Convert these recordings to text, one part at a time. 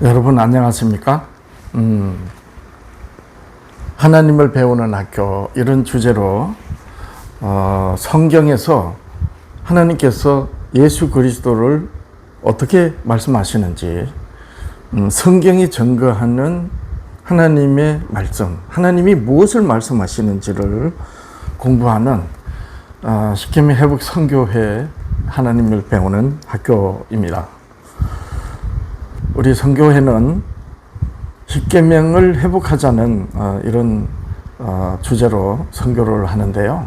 여러분 안녕하십니까? 하나님을 배우는 학교 이런 주제로 성경에서 하나님께서 예수 그리스도를 어떻게 말씀하시는지 성경이 증거하는 하나님의 말씀, 하나님이 무엇을 말씀하시는지를 공부하는 십계명 회복 선교회 하나님을 배우는 학교입니다. 우리 선교회는 십계명을 회복하자는 이런 주제로 선교를 하는데요.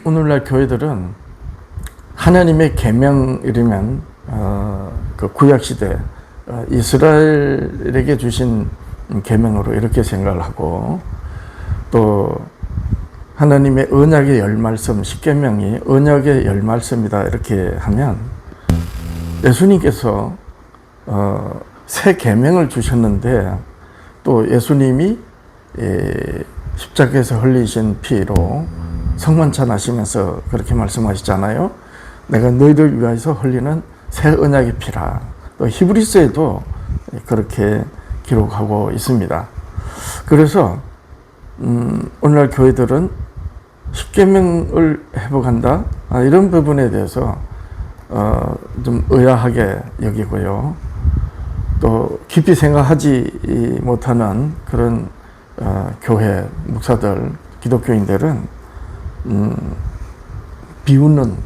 오늘날 교회들은 하나님의 계명이라면 그 구약시대 이스라엘에게 주신 계명으로 이렇게 생각을 하고, 또 하나님의 언약의 열 말씀, 십계명이 언약의 열 말씀이다 이렇게 하면, 예수님께서 새 계명을 주셨는데 또 예수님이 십자가에서 흘리신 피로 성만찬 하시면서 그렇게 말씀하시잖아요. 내가 너희들 위하여서 흘리는 새 언약의 피라. 또 히브리서에도 그렇게 기록하고 있습니다. 그래서 오늘날 교회들은 십계명을 회복한다, 이런 부분에 대해서 좀 의아하게 여기고요. 또 깊이 생각하지 못하는 그런 교회 목사들, 기독교인들은 비웃는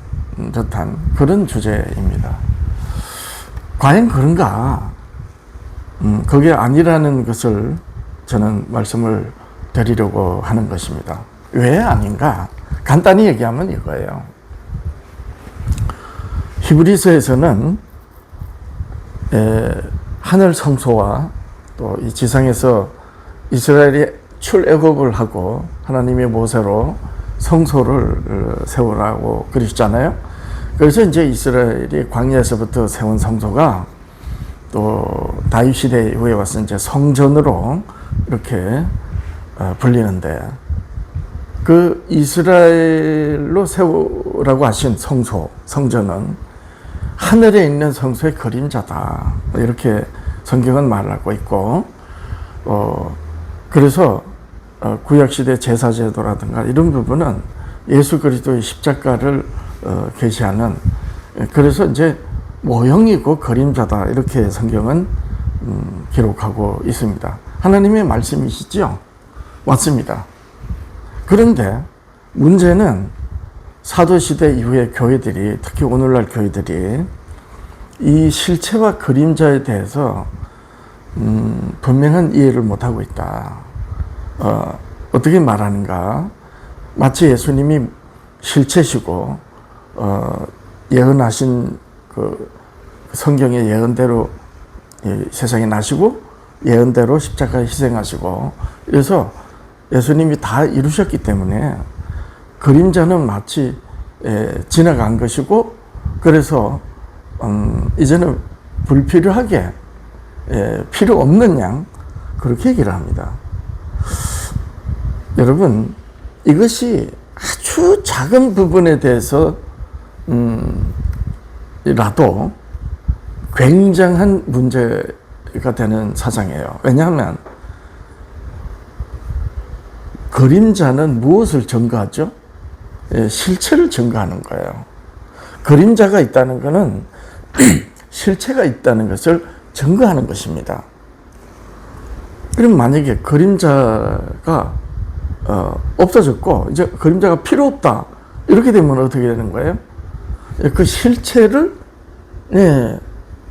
듯한 그런 주제입니다. 과연 그런가? 그게 아니라는 것을 저는 말씀을 드리려고 하는 것입니다. 왜 아닌가? 간단히 얘기하면 이거예요. 히브리서에서는 하늘 성소와 또 이 지상에서 이스라엘이 출애굽을 하고 하나님의 모세로 성소를 세우라고 그러셨잖아요. 그래서 이제 이스라엘이 광야에서부터 세운 성소가 또 다윗 시대 이후에 와서 이제 성전으로 이렇게 불리는데, 그 이스라엘로 세우라고 하신 성소, 성전은 하늘에 있는 성소의 그림자다, 이렇게 성경은 말하고 있고, 그래서 구약시대 제사제도라든가 이런 부분은 예수 그리스도의 십자가를 계시하는, 그래서 이제 모형이고 그림자다, 이렇게 성경은 기록하고 있습니다. 하나님의 말씀이시죠? 맞습니다. 그런데 문제는 사도시대 이후의 교회들이, 특히 오늘날 교회들이 이 실체와 그림자에 대해서 분명한 이해를 못하고 있다. 어떻게 말하는가? 마치 예수님이 실체시고 예언하신 그 성경의 예언대로 세상에 나시고 예언대로 십자가에 희생하시고, 그래서 예수님이 다 이루셨기 때문에 그림자는 마치 지나간 것이고, 그래서 이제는 불필요하게 필요 없는 양, 그렇게 얘기를 합니다. 여러분, 이것이 아주 작은 부분에 대해서 라도 굉장한 문제가 되는 사상이에요. 왜냐하면 그림자는 무엇을 증거하죠? 실체를 증거하는 거예요. 그림자가 있다는 것은 실체가 있다는 것을 증거하는 것입니다. 그럼 만약에 그림자가 없어졌고 이제 그림자가 필요 없다, 이렇게 되면 어떻게 되는 거예요? 그 실체를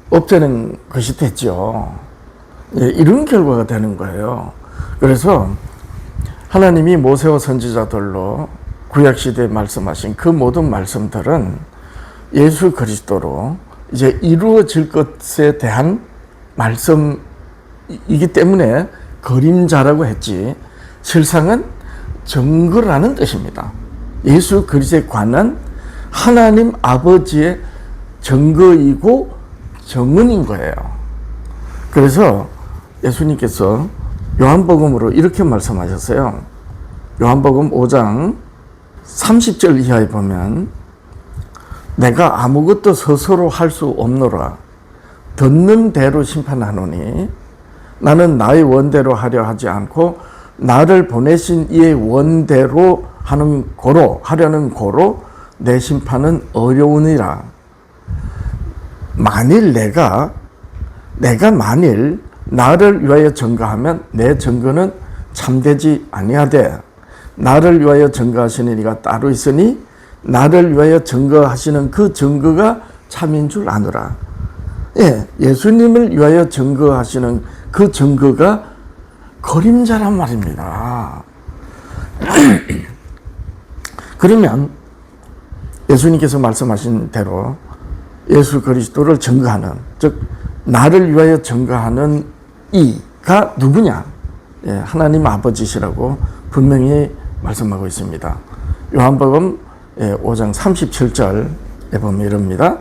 없애는 것이 됐죠. 이런 결과가 되는 거예요. 그래서 하나님이 모세와 선지자들로 구약시대에 말씀하신 그 모든 말씀들은 예수 그리스도로 이제 이루어질 것에 대한 말씀이기 때문에 그림자라고 했지, 실상은 증거라는 뜻입니다. 예수 그리스도에 관한 하나님 아버지의 증거이고 증언인 거예요. 그래서 예수님께서 요한복음으로 이렇게 말씀하셨어요. 요한복음 5장 30절 이하에 보면, 내가 아무것도 스스로 할 수 없노라. 듣는 대로 심판하노니 나는 나의 원대로 하려 하지 않고 나를 보내신 이의 원대로 하려는 고로 내 심판은 어려우니라. 만일 내가 만일 나를 위하여 증거하면 내 증거는 참되지 아니하되 나를 위하여 증거하시는 이가 따로 있으니 나를 위하여 증거하시는 그 증거가 참인 줄 아노라. 예, 예수님을 위하여 증거하시는 그 증거가 그림자란 말입니다. 그러면 예수님께서 말씀하신 대로 예수 그리스도를 증거하는, 즉 나를 위하여 증거하는 이가 누구냐? 예, 하나님 아버지시라고 분명히 말씀하고 있습니다. 요한복음 5장 37절에 보면 이럽니다.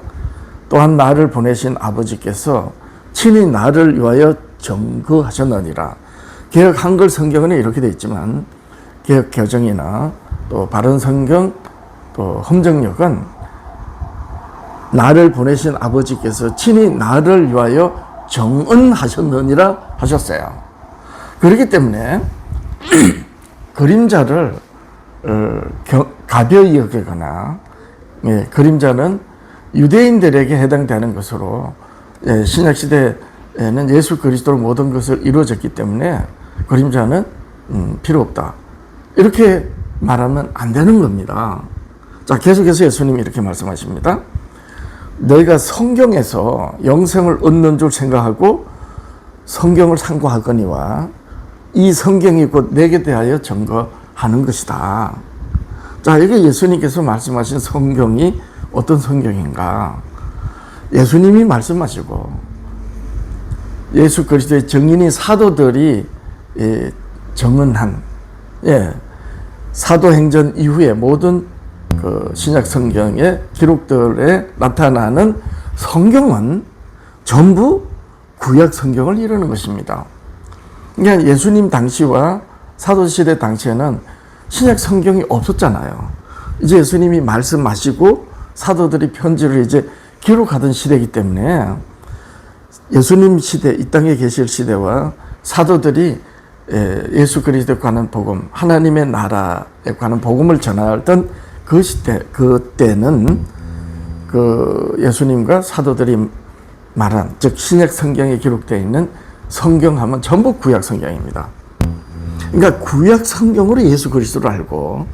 또한 나를 보내신 아버지께서 친히 나를 위하여 증거하셨느니라. 개역 한글 성경은 이렇게 되어 있지만 개역 개정이나 또 바른 성경 또 험정역은 나를 보내신 아버지께서 친히 나를 위하여 정언하셨느니라 하셨어요. 그렇기 때문에 그림자를 가벼이 여기거나, 그림자는 유대인들에게 해당되는 것으로, 신약시대에는 예수 그리스도로 모든 것을 이루어졌기 때문에 그림자는 필요 없다, 이렇게 말하면 안 되는 겁니다. 자, 계속해서 예수님이 이렇게 말씀하십니다. 너희가 성경에서 영생을 얻는 줄 생각하고 성경을 상고하거니와 이 성경이 곧 내게 대하여 증거하는 것이다. 자, 이게 예수님께서 말씀하신 성경이 어떤 성경인가? 예수님이 말씀하시고 예수 그리스도의 증인인 사도들이 정언한, 사도행전 이후에 모든 그 신약 성경의 기록들에 나타나는 성경은 전부 구약 성경을 이루는 것입니다. 그러니까 예수님 당시와 사도시대 당시에는 신약 성경이 없었잖아요. 이제 예수님이 말씀하시고 사도들이 편지를 이제 기록하던 시대이기 때문에 예수님 시대, 이 땅에 계실 시대와 사도들이 예수 그리스도에 관한 복음, 하나님의 나라에 관한 복음을 전하던 그 시대, 그때는 그 예수님과 사도들이 말한, 즉 신약 성경에 기록되어 있는 성경하면 전부 구약 성경입니다. 그러니까 구약 성경으로 예수 그리스도를 알고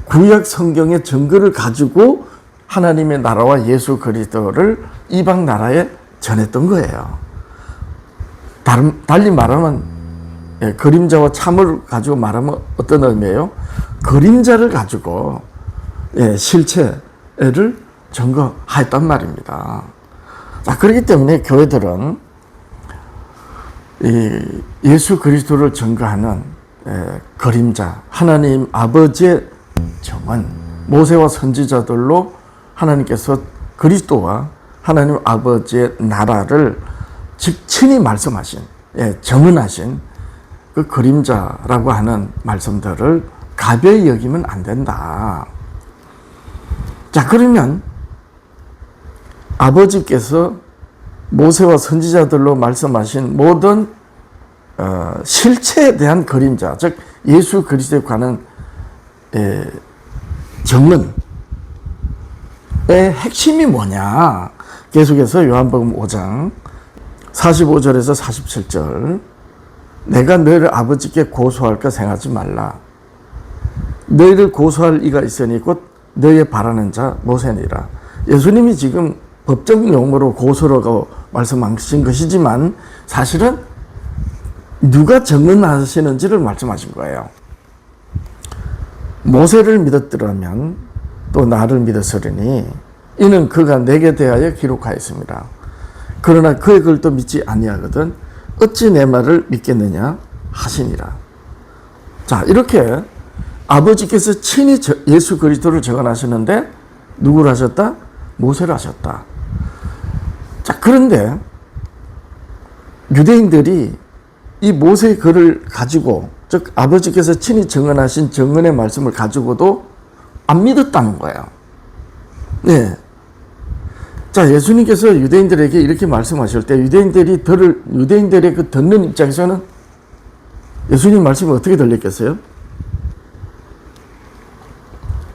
구약 성경의 증거를 가지고 하나님의 나라와 예수 그리스도를 이방 나라에 전했던 거예요. 달리 말하면, 그림자와 참을 가지고 말하면 어떤 의미예요? 그림자를 가지고 실체를 증거하였단 말입니다. 자, 그렇기 때문에 교회들은 이 예수 그리스도를 증거하는 그림자, 하나님 아버지의 정언, 모세와 선지자들로 하나님께서 그리스도와 하나님 아버지의 나라를 친히 말씀하신, 정언하신 그 그림자라고 하는 말씀들을 가벼이 여기면 안 된다. 자, 그러면 아버지께서 모세와 선지자들로 말씀하신 모든 실체에 대한 그림자, 즉 예수 그리스도에 관한 정언의 핵심이 뭐냐? 계속해서 요한복음 5장 45절에서 47절, 내가 너희를 아버지께 고소할까 생각하지 말라. 너희를 고소할 이가 있으니 곧 너희의 바라는 자 모세니라. 예수님이 지금 법적 용어로 고소라고 말씀하신 것이지만 사실은 누가 정언하시는지를 말씀하신 거예요. 모세를 믿었더라면 또 나를 믿었으리니 이는 그가 내게 대하여 기록하였습니다. 그러나 그의 글도 믿지 아니하거든 어찌 내 말을 믿겠느냐 하시니라. 자, 이렇게 아버지께서 친히 예수 그리스도를 증언하시는데 누구를 하셨다? 모세를 하셨다. 자, 그런데 유대인들이 이 모세의 글을 가지고, 즉 아버지께서 친히 증언하신 증언의 말씀을 가지고도 안 믿었다는 거예요. 네. 자, 예수님께서 유대인들에게 이렇게 말씀하실 때 유대인들의 그 듣는 입장에서는 예수님 말씀이 어떻게 들렸겠어요?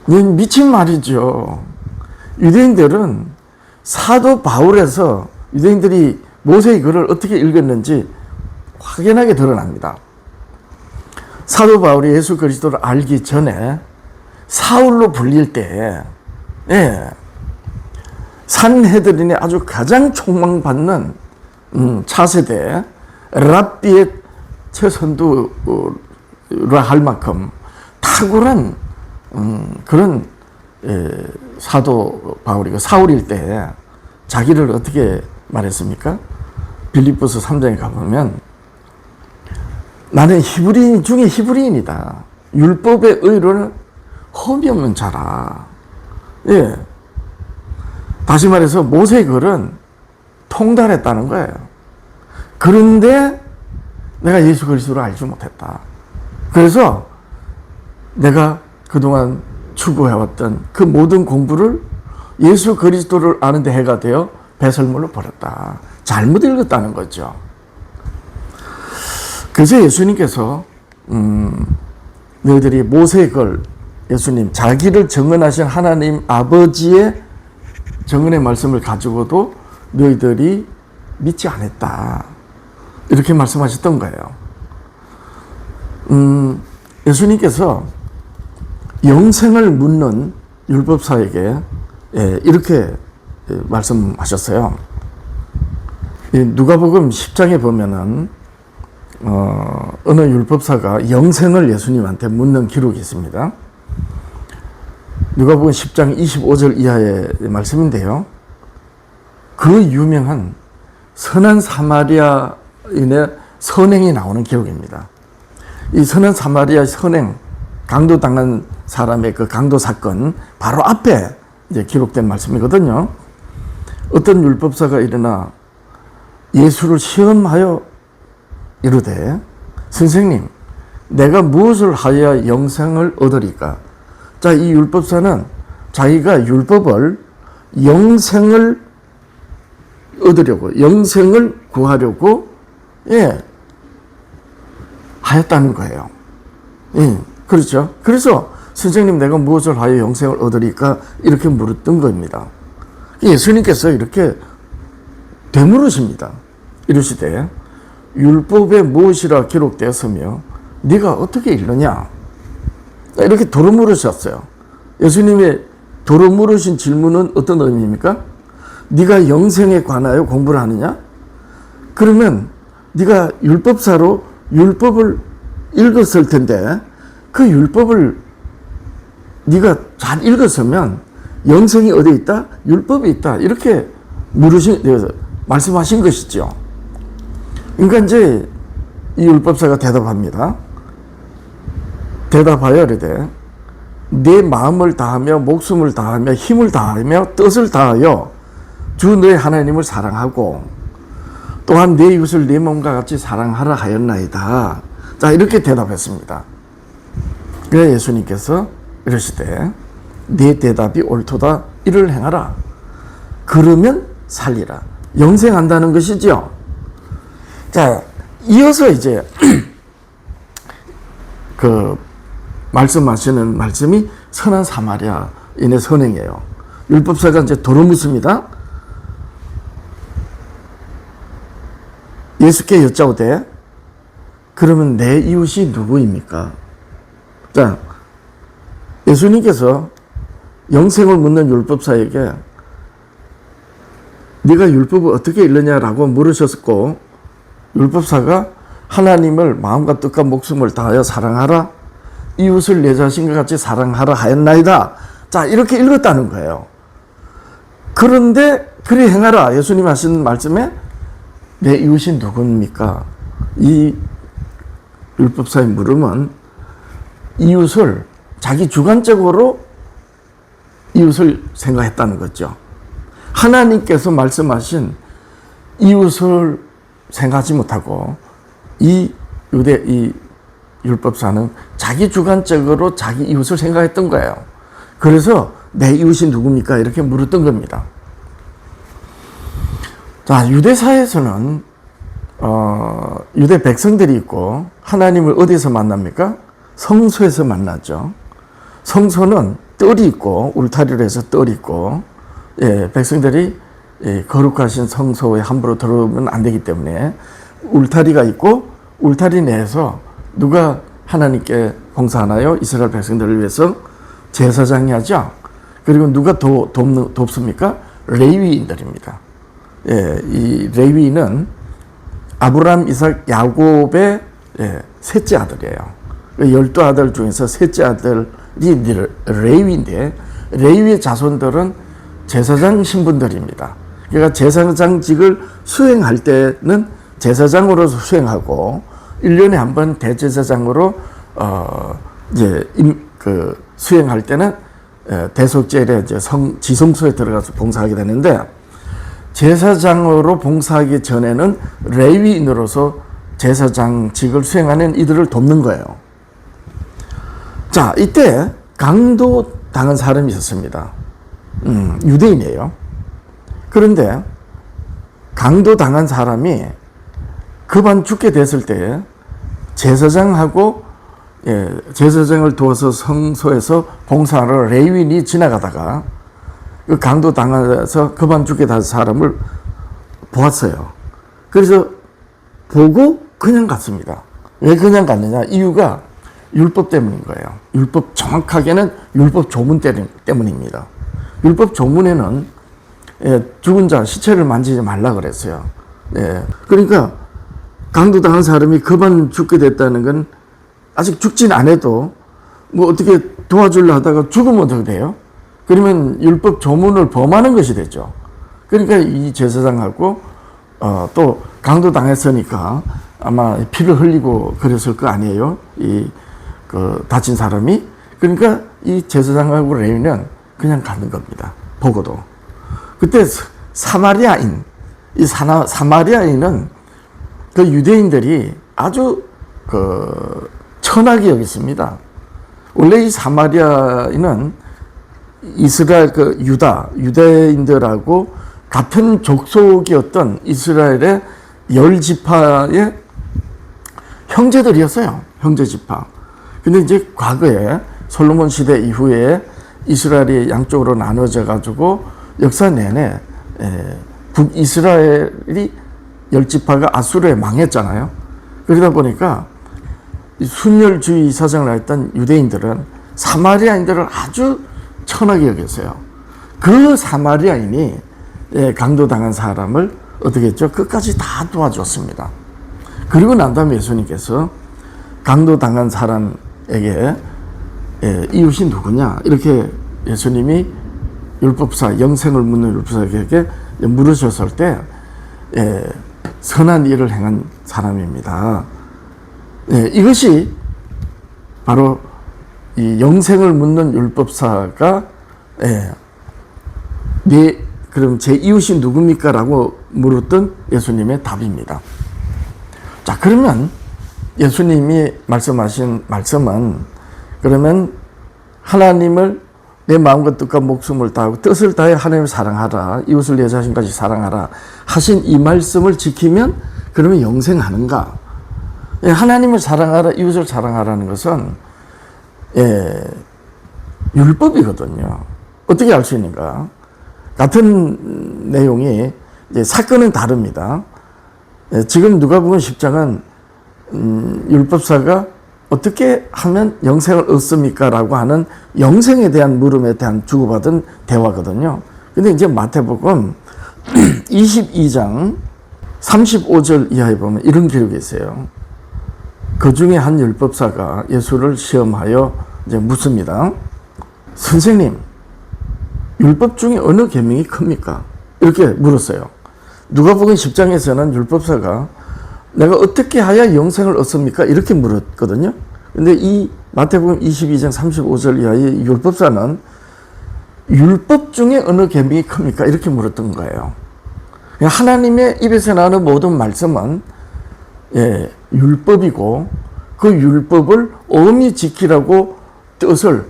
미친 말이죠. 유대인들은 사도 바울에서 유대인들이 모세의 글을 어떻게 읽었는지 확연하게 드러납니다. 사도 바울이 예수 그리스도를 알기 전에 사울로 불릴 때, 산헤드린의 아주 가장 촉망받는 차세대 랍비의 최선두라 할 만큼 탁월한 그런 사도 바울이 사울일 때 자기를 어떻게 말했습니까? 빌립보서 3장에 가보면 나는 히브리인 중에 히브리인이다. 율법의 의로는 험이 없는 자라. 예. 다시 말해서 모세의 글은 통달했다는 거예요. 그런데 내가 예수 그리스도를 알지 못했다. 그래서 내가 그동안 추구해왔던 그 모든 공부를 예수 그리스도를 아는 데 해가 되어 배설물로 버렸다. 잘못 읽었다는 거죠. 그래서 예수님께서 너희들이 모세의 글, 예수님 자기를 증언하신 하나님 아버지의 증언의 말씀을 가지고도 너희들이 믿지 않았다. 이렇게 말씀하셨던 거예요. 예수님께서 영생을 묻는 율법사에게 이렇게 말씀하셨어요. 누가복음 10장에 보면은 어느 율법사가 영생을 예수님한테 묻는 기록이 있습니다. 누가복음 10장 25절 이하의 말씀인데요. 그 유명한 선한 사마리아인의 선행이 나오는 기록입니다. 이 선한 사마리아 선행, 강도당한 사람의 그 강도 사건 바로 앞에 이제 기록된 말씀이거든요. 어떤 율법사가 일어나 예수를 시험하여 이르되 선생님 내가 무엇을 하여야 영생을 얻으리까? 자, 이 율법사는 자기가 율법을 영생을 얻으려고 영생을 구하려고 하였다는 거예요. 그렇죠. 그래서 선생님 내가 무엇을 하여 영생을 얻으리까? 이렇게 물었던 겁니다. 예수님께서 이렇게 되물으십니다. 이르시되 율법에 무엇이라 기록되었으며 네가 어떻게 읽느냐? 이렇게 도로 물으셨어요. 예수님의 도로 물으신 질문은 어떤 의미입니까? 네가 영생에 관하여 공부를 하느냐? 그러면 네가 율법사로 율법을 읽었을 텐데 그 율법을 네가 잘 읽었으면 영생이 어디 있다? 율법이 있다. 이렇게 말씀하신 것이죠. 그러니까 이제 이 율법사가 대답합니다. 대답하여 이르되 내 마음을 다하며 목숨을 다하며 힘을 다하며 뜻을 다하여 주 너의 하나님을 사랑하고 또한 내 이웃을 내 몸과 같이 사랑하라 하였나이다. 자, 이렇게 대답했습니다. 그래서 예수님께서 이러시되 네 대답이 옳도다. 이를 행하라. 그러면 살리라. 영생한다는 것이죠. 자, 이어서 이제 그 말씀하시는 말씀이 선한 사마리아인의 선행이에요. 율법사가 이제 도로 묻습니다. 예수께 여짜오되 그러면 내 이웃이 누구입니까? 자, 예수님께서 영생을 묻는 율법사에게 네가 율법을 어떻게 읽느냐라고 물으셨고 율법사가 하나님을 마음과 뜻과 목숨을 다하여 사랑하라 이웃을 내 자신과 같이 사랑하라 하였나이다. 자, 이렇게 읽었다는 거예요. 그런데 그리 행하라. 예수님 하신 말씀에 내 이웃이 누굽니까? 이 율법사의 물음은 이웃을 자기 주관적으로 이웃을 생각했다는 거죠. 하나님께서 말씀하신 이웃을 생각하지 못하고 이 율법사는 자기 주관적으로 자기 이웃을 생각했던 거예요. 그래서 내 이웃이 누굽니까? 이렇게 물었던 겁니다. 자, 유대사에서는 유대 백성들이 있고 하나님을 어디서 만납니까? 성소에서 만나죠. 성소는 뜰이 있고 울타리로 해서 뜰이 있고 백성들이 거룩하신 성소에 함부로 들어오면 안 되기 때문에 울타리가 있고 울타리 내에서 누가 하나님께 봉사하나요? 이스라엘 백성들을 위해서 제사장이 하죠. 그리고 누가 돕습니까? 레위인들입니다. 이 레위인은 아브라함, 이삭, 야곱의 셋째 아들이에요. 12아들 중에서 셋째 아들이 레위인데 레위의 자손들은 제사장 신분들입니다. 그러니까 제사장직을 수행할 때는 제사장으로서 수행하고 1년에 한 번 대제사장으로 수행할 때는 대속제일에 지성소에 들어가서 봉사하게 되는데 제사장으로 봉사하기 전에는 레위인으로서 제사장직을 수행하는 이들을 돕는 거예요. 자, 이때 강도 당한 사람이 있었습니다. 유대인이에요. 그런데 강도 당한 사람이 급한 죽게 됐을 때 제사장하고 제사장을 도와서 성소에서 봉사하러 레위인이 지나가다가 그 강도 당해서 급한 죽게 된 사람을 보았어요. 그래서 보고 그냥 갔습니다. 왜 그냥 갔느냐? 이유가 율법 때문인 거예요. 율법, 정확하게는 율법 조문 때문입니다. 율법 조문에는 죽은 자 시체를 만지지 말라 그랬어요. 그러니까 강도 당한 사람이 급한 죽게 됐다는 건 아직 죽진 않아도 뭐 어떻게 도와주려 하다가 죽으면 어떻게 돼요? 그러면 율법 조문을 범하는 것이 되죠. 그러니까 이 제사장하고 또 강도 당했으니까 아마 피를 흘리고 그랬을 거 아니에요? 다친 사람이. 그러니까 이 제사장하고 레위는 그냥 가는 겁니다. 보고도. 그때 사마리아인, 이 사마리아인은 그 유대인들이 아주 천하게 여겼습니다. 원래 이 사마리아인은 이스라엘 유대인들하고 같은 족속이었던 이스라엘의 10지파의 형제들이었어요. 형제지파. 근데 이제 과거에 솔로몬 시대 이후에 이스라엘이 양쪽으로 나눠져 가지고 역사 내내 북이스라엘이 10지파가 아수르에 망했잖아요. 그러다 보니까 순혈주의 사상을 했던 유대인들은 사마리아인들을 아주 천하게 여겼어요. 그 사마리아인이 강도당한 사람을 어떻게 했죠? 끝까지 다 도와줬습니다. 그리고 난 다음에 예수님께서 강도당한 사람에게 이웃이 누구냐? 이렇게 예수님이 율법사, 영생을 묻는 율법사에게 물으셨을 때 선한 일을 행한 사람입니다. 이것이 바로 이 영생을 묻는 율법사가 그럼 제 이웃이 누굽니까? 라고 물었던 예수님의 답입니다. 자, 그러면 예수님이 말씀하신 말씀은 그러면 하나님을 내 마음과 뜻과 목숨을 다하고 뜻을 다해 하나님을 사랑하라, 이웃을 내 자신까지 사랑하라 하신 이 말씀을 지키면 그러면 영생하는가? 하나님을 사랑하라, 이웃을 사랑하라는 것은 율법이거든요. 어떻게 알 수 있는가? 같은 내용이 사건은 다릅니다. 지금 누가복음 10장은 율법사가 어떻게 하면 영생을 얻습니까? 라고 하는 영생에 대한 물음에 대한 주고받은 대화거든요. 근데 이제 마태복음 22장 35절 이하에 보면 이런 기록이 있어요. 그 중에 한 율법사가 예수를 시험하여 이제 묻습니다. 선생님, 율법 중에 어느 계명이 큽니까? 이렇게 물었어요. 누가복음 10장에서는 율법사가 내가 어떻게 하야 영생을 얻습니까? 이렇게 물었거든요. 근데 이 마태복음 22장 35절 이하의 율법사는 율법 중에 어느 계명이 큽니까? 이렇게 물었던 거예요. 하나님의 입에서 나오는 모든 말씀은 율법이고 그 율법을 엄히 지키라고 뜻을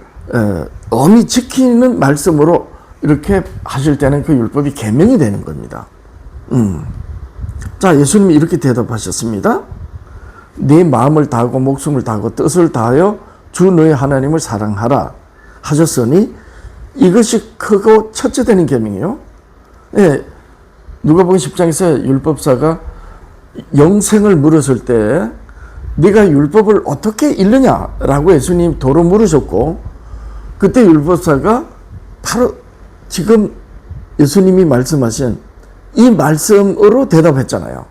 엄히 지키는 말씀으로 이렇게 하실 때는 그 율법이 계명이 되는 겁니다. 자, 예수님이 이렇게 대답하셨습니다. 네 마음을 다하고 목숨을 다하고 뜻을 다하여 주 너의 하나님을 사랑하라 하셨으니 이것이 크고 첫째 되는 계명이요. 예, 누가복음 10장에서 율법사가 영생을 물었을 때 네가 율법을 어떻게 읽느냐라고 예수님 도로 물으셨고, 그때 율법사가 바로 지금 예수님이 말씀하신 이 말씀으로 대답했잖아요.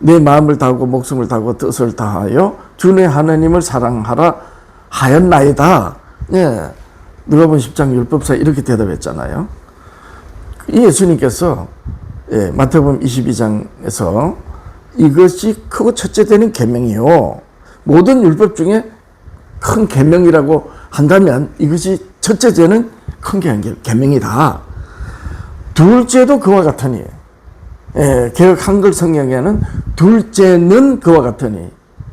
내 마음을 다하고 목숨을 다하고 뜻을 다하여 주 내 하나님을 사랑하라 하였나이다. 예, 누가복음 10장 율법사 이렇게 대답했잖아요. 이 예수님께서 마태복음 22장에서 이것이 크고 첫째 되는 계명이요. 모든 율법 중에 큰 계명이라고 한다면 이것이 첫째 되는 큰 계명이다. 둘째도 그와 같으니, 개역 한글 성경에는 둘째는 그와 같으니,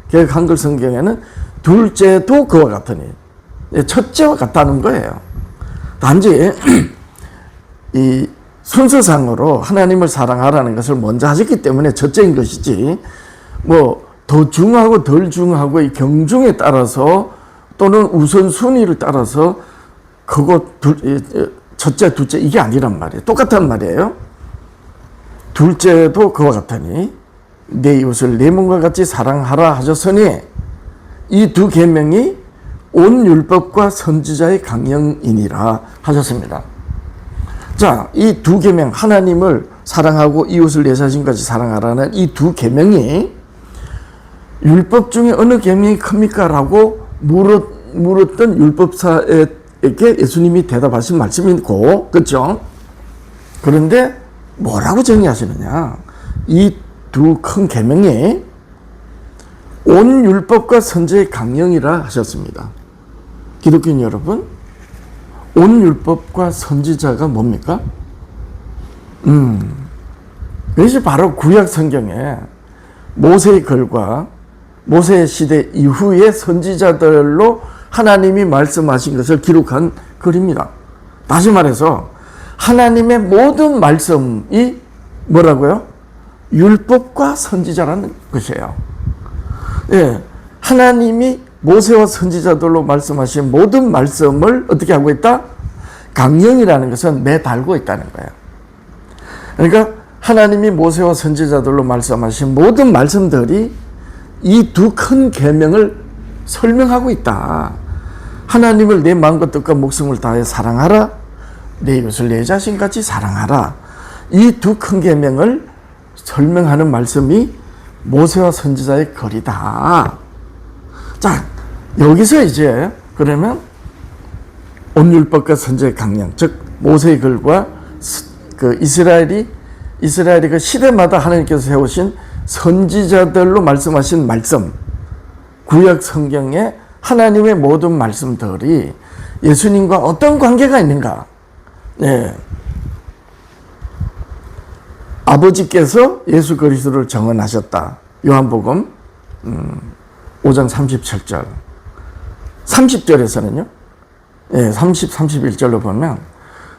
개역 한글 성경에는 둘째도 그와 같으니, 첫째와 같다는 거예요. 단지 이 순서상으로 하나님을 사랑하라는 것을 먼저 하셨기 때문에 첫째인 것이지, 뭐 더 중하고 덜 중하고 이 경중에 따라서 또는 우선순위를 따라서 그거 첫째, 둘째 이게 아니란 말이에요. 똑같단 말이에요. 둘째도 그와 같으니 내 이웃을 내 몸과 같이 사랑하라 하셨으니 이 두 계명이 온 율법과 선지자의 강령이니라 하셨습니다. 자, 이 두 계명, 하나님을 사랑하고 이웃을 내 자신까지 사랑하라는 이 두 계명이 율법 중에 어느 계명이 큽니까? 라고 물었던 율법사에게 예수님이 대답하신 말씀이고, 그렇죠? 그런데 뭐라고 정의하시느냐? 이 두 큰 계명이 온 율법과 선지자의 강령이라 하셨습니다. 기독교인 여러분, 온 율법과 선지자가 뭡니까? 그것이 바로 구약 성경에 모세의 글과 모세의 시대 이후의 선지자들로 하나님이 말씀하신 것을 기록한 글입니다. 다시 말해서 하나님의 모든 말씀이 뭐라고요? 율법과 선지자라는 것이에요. 예, 하나님이 모세와 선지자들로 말씀하신 모든 말씀을 어떻게 하고 있다? 강령이라는 것은 매달고 있다는 거예요. 그러니까 하나님이 모세와 선지자들로 말씀하신 모든 말씀들이 이 두 큰 계명을 설명하고 있다. 하나님을 내 마음과 뜻과 목숨을 다해 사랑하라. 내 이웃을 내 자신같이 사랑하라. 이 두 큰 계명을 설명하는 말씀이 모세와 선지자의 글이다. 자, 여기서 이제 그러면 온 율법과 선지자의 강령, 즉 모세의 글과 그 이스라엘이 그 시대마다 하나님께서 세우신 선지자들로 말씀하신 말씀, 구약 성경의 하나님의 모든 말씀들이 예수님과 어떤 관계가 있는가? 네. 아버지께서 예수 그리스도를 정언하셨다. 요한복음 5장 37절. 30절에서는요. 예, 31절로 보면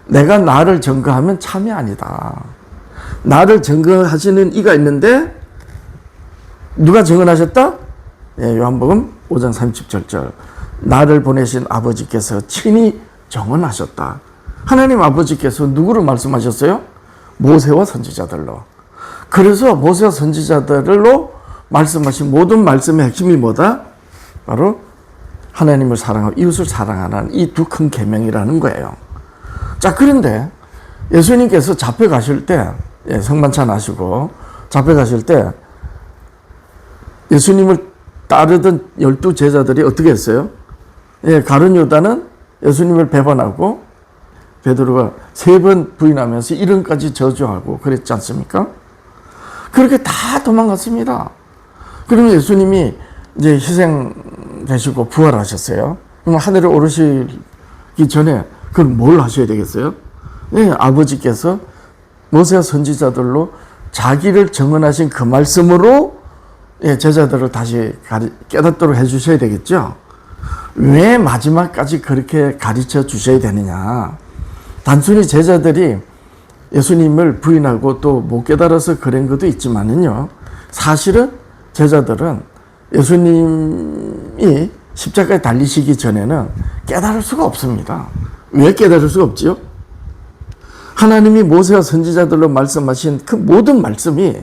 내가 나를 증거하면 참이 아니다. 나를 증거하시는 이가 있는데 누가 증언하셨다? 예, 요한복음 5장 37절. 나를 보내신 아버지께서 친히 정언하셨다. 하나님 아버지께서 누구를 말씀하셨어요? 모세와 선지자들로. 그래서 모세와 선지자들로 말씀하신 모든 말씀의 핵심이 뭐다? 바로 하나님을 사랑하고 이웃을 사랑하는 이 두 큰 계명이라는 거예요. 자, 그런데 예수님께서 잡혀가실 때, 성만찬 하시고 잡혀가실 때 예수님을 따르던 12 제자들이 어떻게 했어요? 가룟 유다는 예수님을 배반하고 베드로가 3번 부인하면서 이름까지 저주하고 그랬지 않습니까? 그렇게 다 도망갔습니다. 그러면 예수님이 이제 희생되시고 부활하셨어요. 그럼 하늘에 오르시기 전에 그럼 뭘 하셔야 되겠어요? 아버지께서 모세와 선지자들로 자기를 증언하신 그 말씀으로 제자들을 다시 깨닫도록 해주셔야 되겠죠? 왜 마지막까지 그렇게 가르쳐 주셔야 되느냐? 단순히 제자들이 예수님을 부인하고 또 못 깨달아서 그런 것도 있지만은요, 사실은 제자들은 예수님이 십자가에 달리시기 전에는 깨달을 수가 없습니다. 왜 깨달을 수가 없지요? 하나님이 모세와 선지자들로 말씀하신 그 모든 말씀이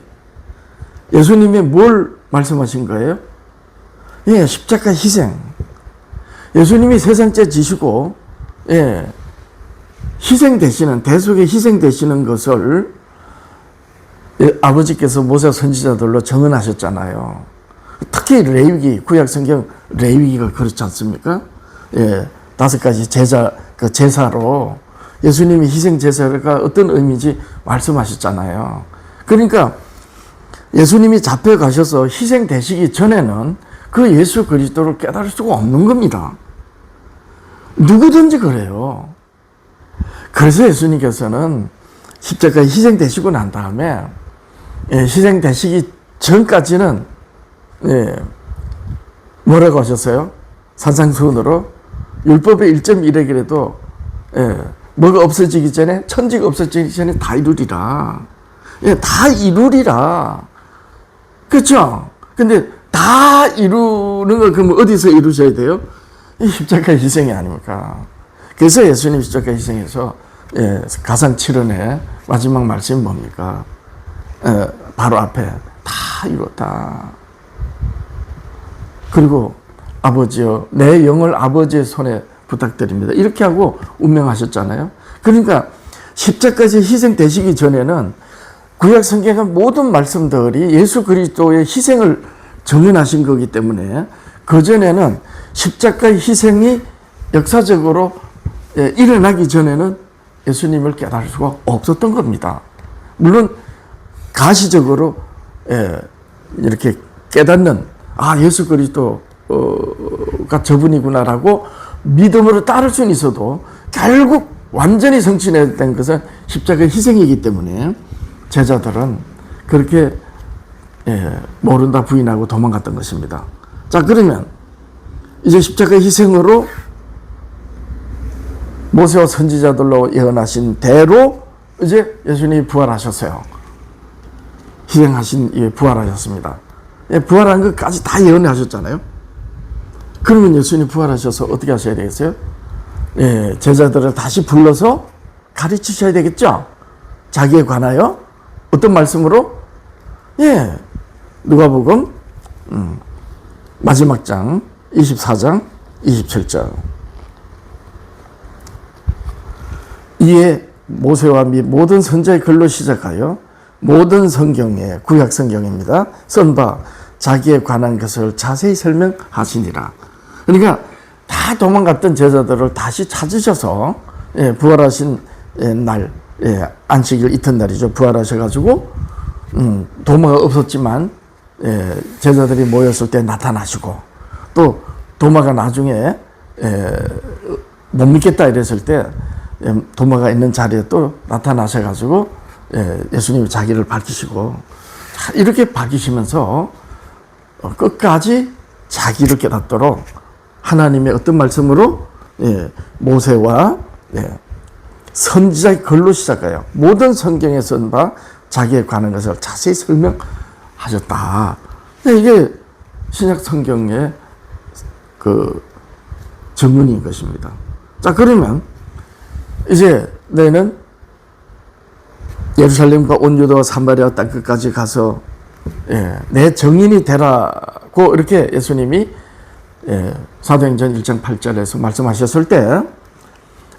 예수님이 뭘 말씀하신 거예요? 예, 십자가 희생. 예수님이 세상죄 지시고, 예, 희생되시는, 대속에 희생되시는 것을 아버지께서 모세와 선지자들로 정언하셨잖아요. 특히 레위기, 구약성경 레위기가 그렇지 않습니까? 예, 5가지 제사로 예수님이 희생제사가 어떤 의미인지 말씀하셨잖아요. 그러니까 예수님이 잡혀가셔서 희생되시기 전에는 그 예수 그리스도를 깨달을 수가 없는 겁니다. 누구든지 그래요. 그래서 예수님께서는 십자가에 희생되시고 난 다음에, 예, 희생되시기 전까지는, 예, 뭐라고 하셨어요? 산상수훈으로 율법의 1.1에게라도, 예, 뭐가 없어지기 전에, 천지가 없어지기 전에 다 이루리라. 예, 다 이루리라. 그렇죠? 근데 다 이루는 걸 그럼 어디서 이루셔야 돼요? 이 십자가 희생이 아닙니까? 그래서 예수님 십자가 희생에서, 예, 가상칠언의 마지막 말씀이 뭡니까? 바로 앞에 다 이뤘다. 그리고 아버지여, 내 영을 아버지의 손에 부탁드립니다. 이렇게 하고 운명하셨잖아요. 그러니까 십자가에서 희생되시기 전에는 구약 성경의 모든 말씀들이 예수 그리스도의 희생을 정연하신 거기 때문에 그전에는 십자가의 희생이 역사적으로, 예, 일어나기 전에는 예수님을 깨달을 수가 없었던 겁니다. 물론 가시적으로, 예, 이렇게 깨닫는, 아, 예수 그리스도가 저분이구나라고 믿음으로 따를 수는 있어도 결국 완전히 성취된 것은 십자가의 희생이기 때문에 제자들은 그렇게, 예, 모른다 부인하고 도망갔던 것입니다. 자, 그러면 이제 십자가의 희생으로 모세와 선지자들로 예언하신 대로 이제 예수님이 부활하셨어요. 희생하신, 예, 부활하셨습니다. 예, 부활한 것까지 다 예언하셨잖아요. 그러면 예수님 부활하셔서 어떻게 하셔야 되겠어요? 예, 제자들을 다시 불러서 가르치셔야 되겠죠? 자기에 관하여 어떤 말씀으로? 예, 누가복음 마지막 장 24장 27절. 이에 모세와 및 모든 선지자의 글로 시작하여 모든 성경에, 구약 성경입니다, 쓴 바 자기에 관한 것을 자세히 설명하시니라. 그러니까 다 도망갔던 제자들을 다시 찾으셔서, 예, 부활하신, 예, 날, 예, 안식일 이튿날이죠. 부활하셔가지고 도마가 없었지만, 예, 제자들이 모였을 때 나타나시고, 또 도마가 나중에, 예, 못 믿겠다 이랬을 때, 예, 도마가 있는 자리에 또 나타나셔가지고, 예, 예수님이 자기를 밝히시고, 자, 이렇게 밝히시면서 끝까지 자기를 깨닫도록 하나님의 어떤 말씀으로, 예, 모세와, 예, 선지자의 글로 시작해요. 모든 성경에 쓴 바 자기에 관한 것을 자세히 설명하셨다. 이게 신약 성경의 그 전문인 것입니다. 자, 그러면 이제 너희는 예루살렘과 온 유다와 사마리아 땅 끝까지 가서, 예, 내 증인이 되라고 이렇게 예수님이, 예, 사도행전 1장 8절에서 말씀하셨을 때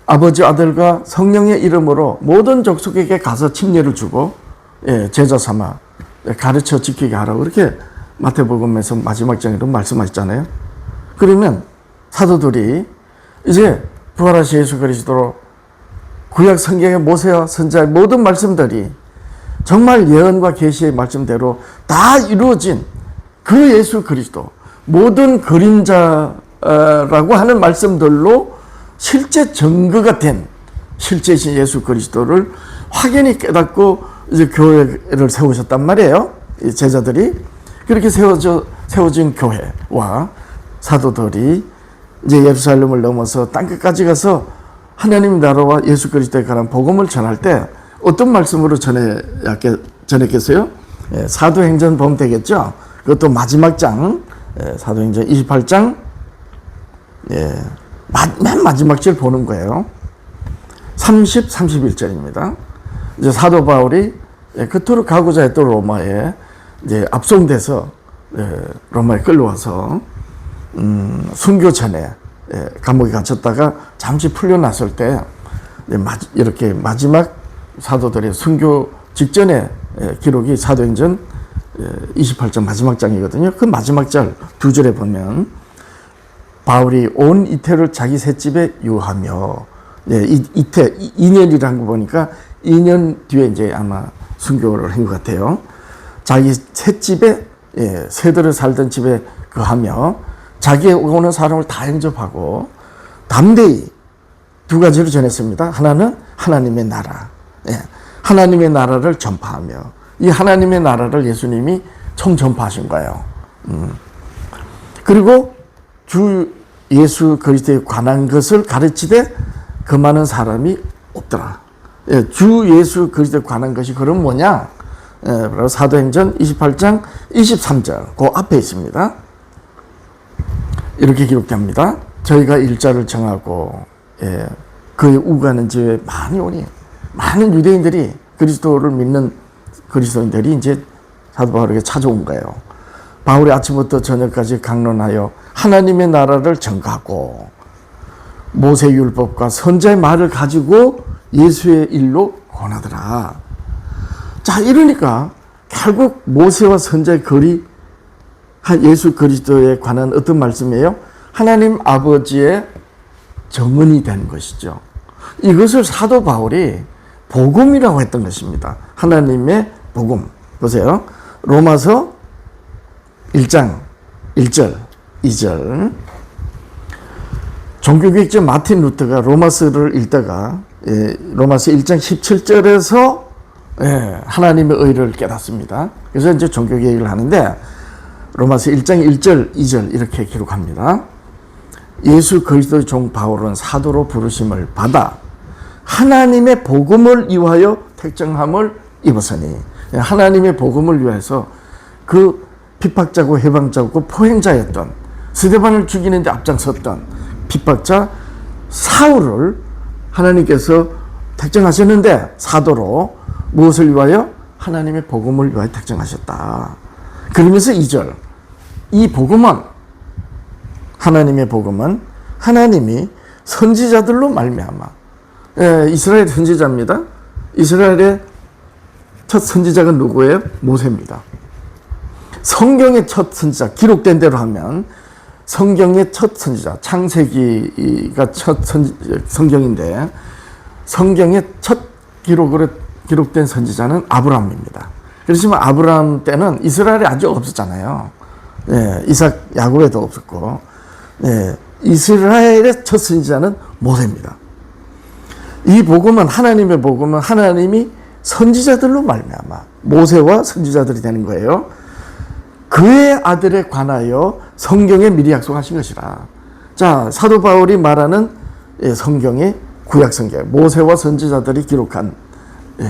아버지, 아들과 성령의 이름으로 모든 족속에게 가서 침례를 주고, 예, 제자 삼아 가르쳐 지키게 하라고 이렇게 마태복음에서 마지막 장으로 말씀하셨잖아요. 그러면 사도들이 이제 부활하신 예수 그리스도로 구약 성경의 모세와 선지자의 모든 말씀들이 정말 예언과 계시의 말씀대로 다 이루어진 그 예수 그리스도, 모든 그림자라고 하는 말씀들로 실제 증거가 된 실제신 예수 그리스도를 확연히 깨닫고 이제 교회를 세우셨단 말이에요. 이 제자들이 그렇게 세워진 교회와 사도들이 이제 예루살렘을 넘어서 땅끝까지 가서 하나님 나라와 예수 그리스도에 관한 복음을 전할 때 어떤 말씀으로 전했겠어요? 예, 사도행전 보면 되겠죠? 그것도 마지막 장, 사도행전 28장, 맨 마지막 절 보는 거예요. 30, 31절입니다. 이제 사도 바울이 그토록 가고자 했던 로마에 이제 압송돼서 로마에 끌려와서 순교 전에 감옥에 갇혔다가 잠시 풀려났을 때 이렇게 마지막 사도들의 순교 직전에 기록이 사도행전 28장 마지막 장이거든요. 그 마지막 절 두 절에 보면 바울이 온 이태를 자기 셋집에 유하며 이태 2년이라는 거 보니까 2년 뒤에 이제 아마 순교를 한 것 같아요. 자기 셋집에 새들을 살던 집에 거하며 자기에 오는 사람을 다 영접하고 담대히 두 가지를 전했습니다. 하나는 하나님의 나라, 하나님의 나라를 전파하며 이 하나님의 나라를 예수님이 총전파하신 거예요. 그리고 주 예수 그리스도에 관한 것을 가르치되 그 많은 사람이 없더라. 주 예수 그리스도에 관한 것이 그럼 뭐냐? 바로 사도행전 28장 23절 그 앞에 있습니다. 이렇게 기록됩니다. 저희가 일자를 정하고 그의 우가는 집에 많이 오니 많은 유대인들이 그리스도를 믿는 그리스도인들이 이제 사도 바울에게 찾아온 거예요. 바울이 아침부터 저녁까지 강론하여 하나님의 나라를 전가하고 모세 율법과 선자의 말을 가지고 예수의 일로 권하더라. 자, 이러니까 결국 모세와 선자의 글이 예수 그리스도에 관한 어떤 말씀이에요? 하나님 아버지의 정언이 된 것이죠. 이것을 사도 바울이 복음이라고 했던 것입니다. 하나님의 복음. 보세요. 로마서 1장 1절 2절 종교개혁자 마틴 루터가 로마서를 읽다가 로마서 1장 17절에서 하나님의 의를 깨닫습니다. 그래서 이제 종교개혁을 하는데 로마서 1장 1절 2절 이렇게 기록합니다. 예수 그리스도의 종 바울은 사도로 부르심을 받아 하나님의 복음을 위하여 택정함을 입었으니 하나님의 복음을 위해서 그 핍박자고 해방자고 포행자였던 스데반을 죽이는 데 앞장섰던 핍박자 사울을 하나님께서 택정하셨는데 사도로 무엇을 위하여? 하나님의 복음을 위하여 택정하셨다. 그러면서 2절 이 복음은 하나님의 복음은 하나님이 선지자들로 말미암아 이스라엘 선지자입니다. 이스라엘의 첫 선지자가 누구예요? 모세입니다. 성경의 첫 선지자 기록된 대로 하면 성경의 첫 선지자 창세기가 첫 성경인데 성경의 첫 기록으로 기록된 선지자는 아브라함입니다. 그렇지만 아브라함 때는 이스라엘이 아직 없었잖아요. 이삭 야곱에도 없었고 이스라엘의 첫 선지자는 모세입니다. 이 복음은 하나님의 복음은 하나님이 선지자들로 말미암아 모세와 선지자들이 되는 거예요. 그의 아들에 관하여 성경에 미리 약속하신 것이라. 자, 사도 바울이 말하는 성경의 구약 성경, 모세와 선지자들이 기록한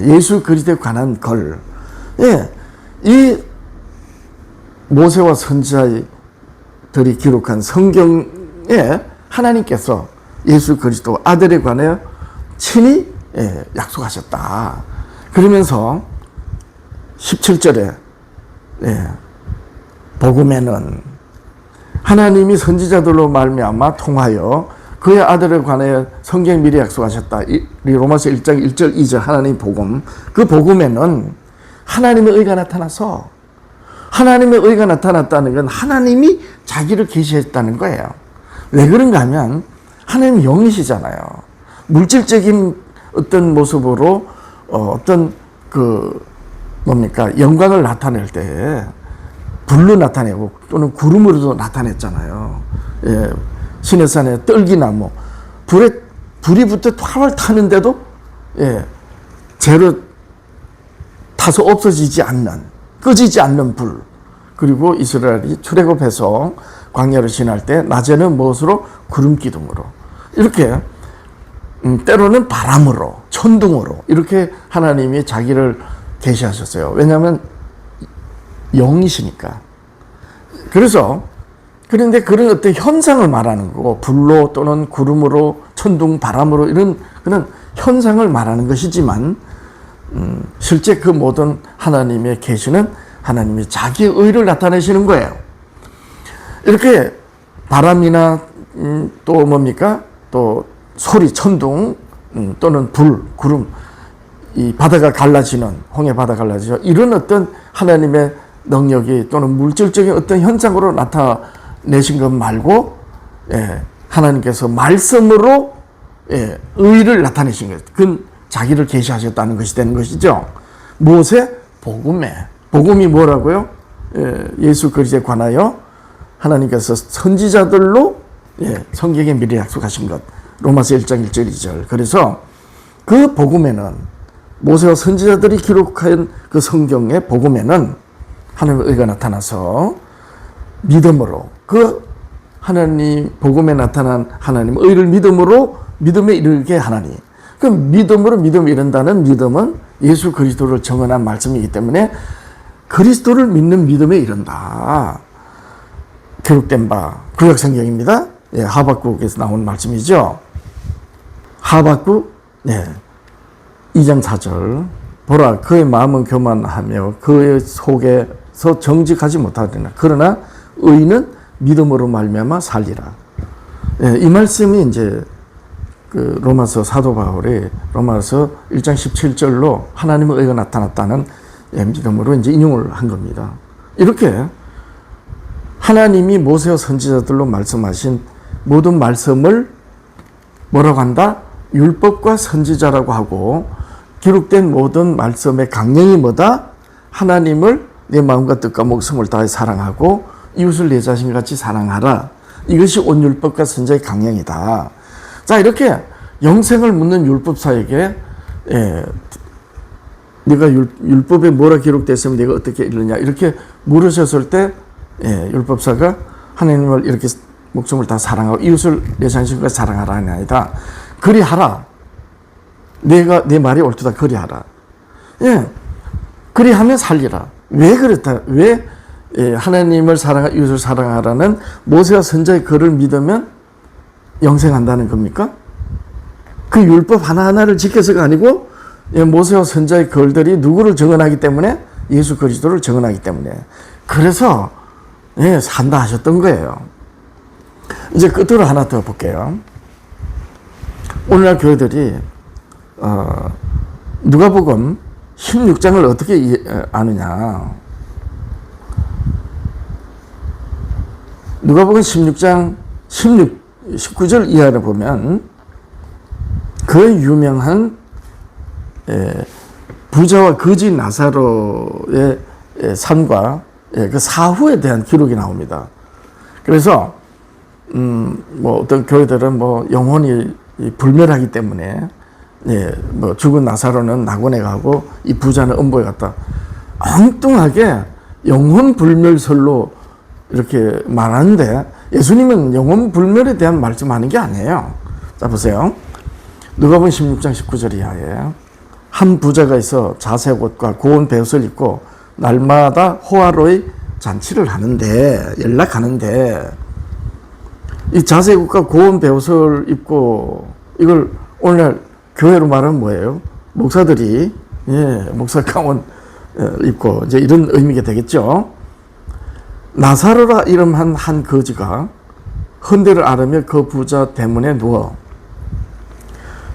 예수 그리스도에 관한 걸, 이 모세와 선지자들이 기록한 성경에 하나님께서 예수 그리스도 아들에 관하여 친히 약속하셨다. 그러면서 17절에 복음에는 하나님이 선지자들로 말미암아 통하여 그의 아들에 관하여 성경 미리 약속하셨다. 이 로마서 1장 1절 2절 하나님 복음. 그 복음에는 하나님의 의가 나타나서 하나님의 의가 나타났다는 건 하나님이 자기를 계시했다는 거예요. 왜 그런가 하면 하나님 영이시잖아요. 물질적인 어떤 모습으로 어떤 영광을 나타낼 때 불로 나타내고 또는 구름으로도 나타냈잖아요. 시내산에 떨기나무 불이 붙어 활활 타는데도 재로 타서 없어지지 않는 꺼지지 않는 불. 그리고 이스라엘이 출애굽해서 광야를 지날 때 낮에는 무엇으로? 구름 기둥으로. 이렇게 때로는 바람으로, 천둥으로 이렇게 하나님이 자기를 계시하셨어요. 왜냐하면 영이시니까. 그런데 그런 어떤 현상을 말하는 거고, 불로 또는 구름으로, 천둥, 바람으로 이런 그런 현상을 말하는 것이지만, 실제 그 모든 하나님의 계시는 하나님이 자기의 의를 나타내시는 거예요. 이렇게 바람이나 또 뭡니까? 또 소리, 천둥 또는 불, 구름, 이 바다가 갈라지는, 홍해 바다 갈라지죠. 이런 어떤 하나님의 능력이 또는 물질적인 어떤 현상으로 나타내신 것 말고, 하나님께서 말씀으로 의를 나타내신 거예요. 그건 자기를 계시하셨다는 것이 되는 것이죠. 무엇에? 복음에. 복음이 뭐라고요? 예수 그리스도에 관하여 하나님께서 선지자들로 성경에 미리 약속하신 것. 로마서 1장 1절 2절. 그래서 그 복음에는, 모세와 선지자들이 기록한 그 성경의 복음에는 하나님의 의가 나타나서 믿음으로, 그 하나님 복음에 나타난 하나님의 의를 믿음으로 믿음에 이르게 하나니, 그 믿음으로 믿음에 이른다는 믿음은 예수 그리스도를 정언한 말씀이기 때문에 그리스도를 믿는 믿음에 이른다. 기록된 바 구약 성경입니다. 하박국에서 나온 말씀이죠. 하박국 2장 4절. 보라, 그의 마음은 교만하며 그의 속에서 정직하지 못하리라. 그러나 의인은 믿음으로 말미암아 살리라. 이 말씀이 이제 그 로마서 사도 바울이 로마서 1장 17절로 하나님의 의가 나타났다는 믿음으로 이제 인용을 한 겁니다. 이렇게 하나님이 모세와 선지자들로 말씀하신 모든 말씀을 뭐라고 한다? 율법과 선지자라고 하고, 기록된 모든 말씀의 강령이 뭐다? 하나님을 내 마음과 뜻과 목숨을 다해 사랑하고 이웃을 내 자신같이 사랑하라. 이것이 온 율법과 선지자의 강령이다. 자, 이렇게 영생을 묻는 율법사에게 네가 율법에 뭐라 기록됐으면 네가 어떻게 이르냐 이렇게 물으셨을 때 율법사가 하나님을 이렇게 목숨을 다 사랑하고 이웃을 내 자신과 사랑하라는 게 아니다. 그리하라. 내가 내 말이 옳도다. 그리하라. 그리하면 살리라. 왜 그렇다? 왜 하나님을 사랑하고 이웃을 사랑하라는 모세와 선지자의 글을 믿으면 영생한다는 겁니까? 그 율법 하나하나를 지켜서가 아니고 모세와 선지자의 글들이 누구를 증언하기 때문에? 예수 그리스도를 증언하기 때문에. 그래서 산다 하셨던 거예요. 이제 끝으로 하나 더 볼게요. 오늘날 교회들이 누가복음 16장을 어떻게 아느냐. 누가복음 16장 19절 이하를 보면 그 유명한 부자와 거지 나사로의 삶과 그 사후에 대한 기록이 나옵니다. 그래서 뭐 어떤 교회들은 뭐 영혼이 불멸하기 때문에 뭐 죽은 나사로는 낙원에 가고 이 부자는 음보에 갔다. 엉뚱하게 영혼 불멸설로 이렇게 말하는데 예수님은 영혼 불멸에 대한 말씀하는 게 아니에요. 자, 보세요. 누가복음 16장 19절 이하에 한 부자가 있어 자색 옷과 고운 베옷을 입고 날마다 호화로이 잔치를 하는데, 연락하는데, 이 자색 옷과 고운 베옷을 입고, 이걸 오늘날 교회로 말하면 뭐예요? 목사들이 목사 가운 입고 이제 이런 의미가 되겠죠. 나사로라 이름한 한 거지가 헌데를 앓으며 그 부자 대문에 누워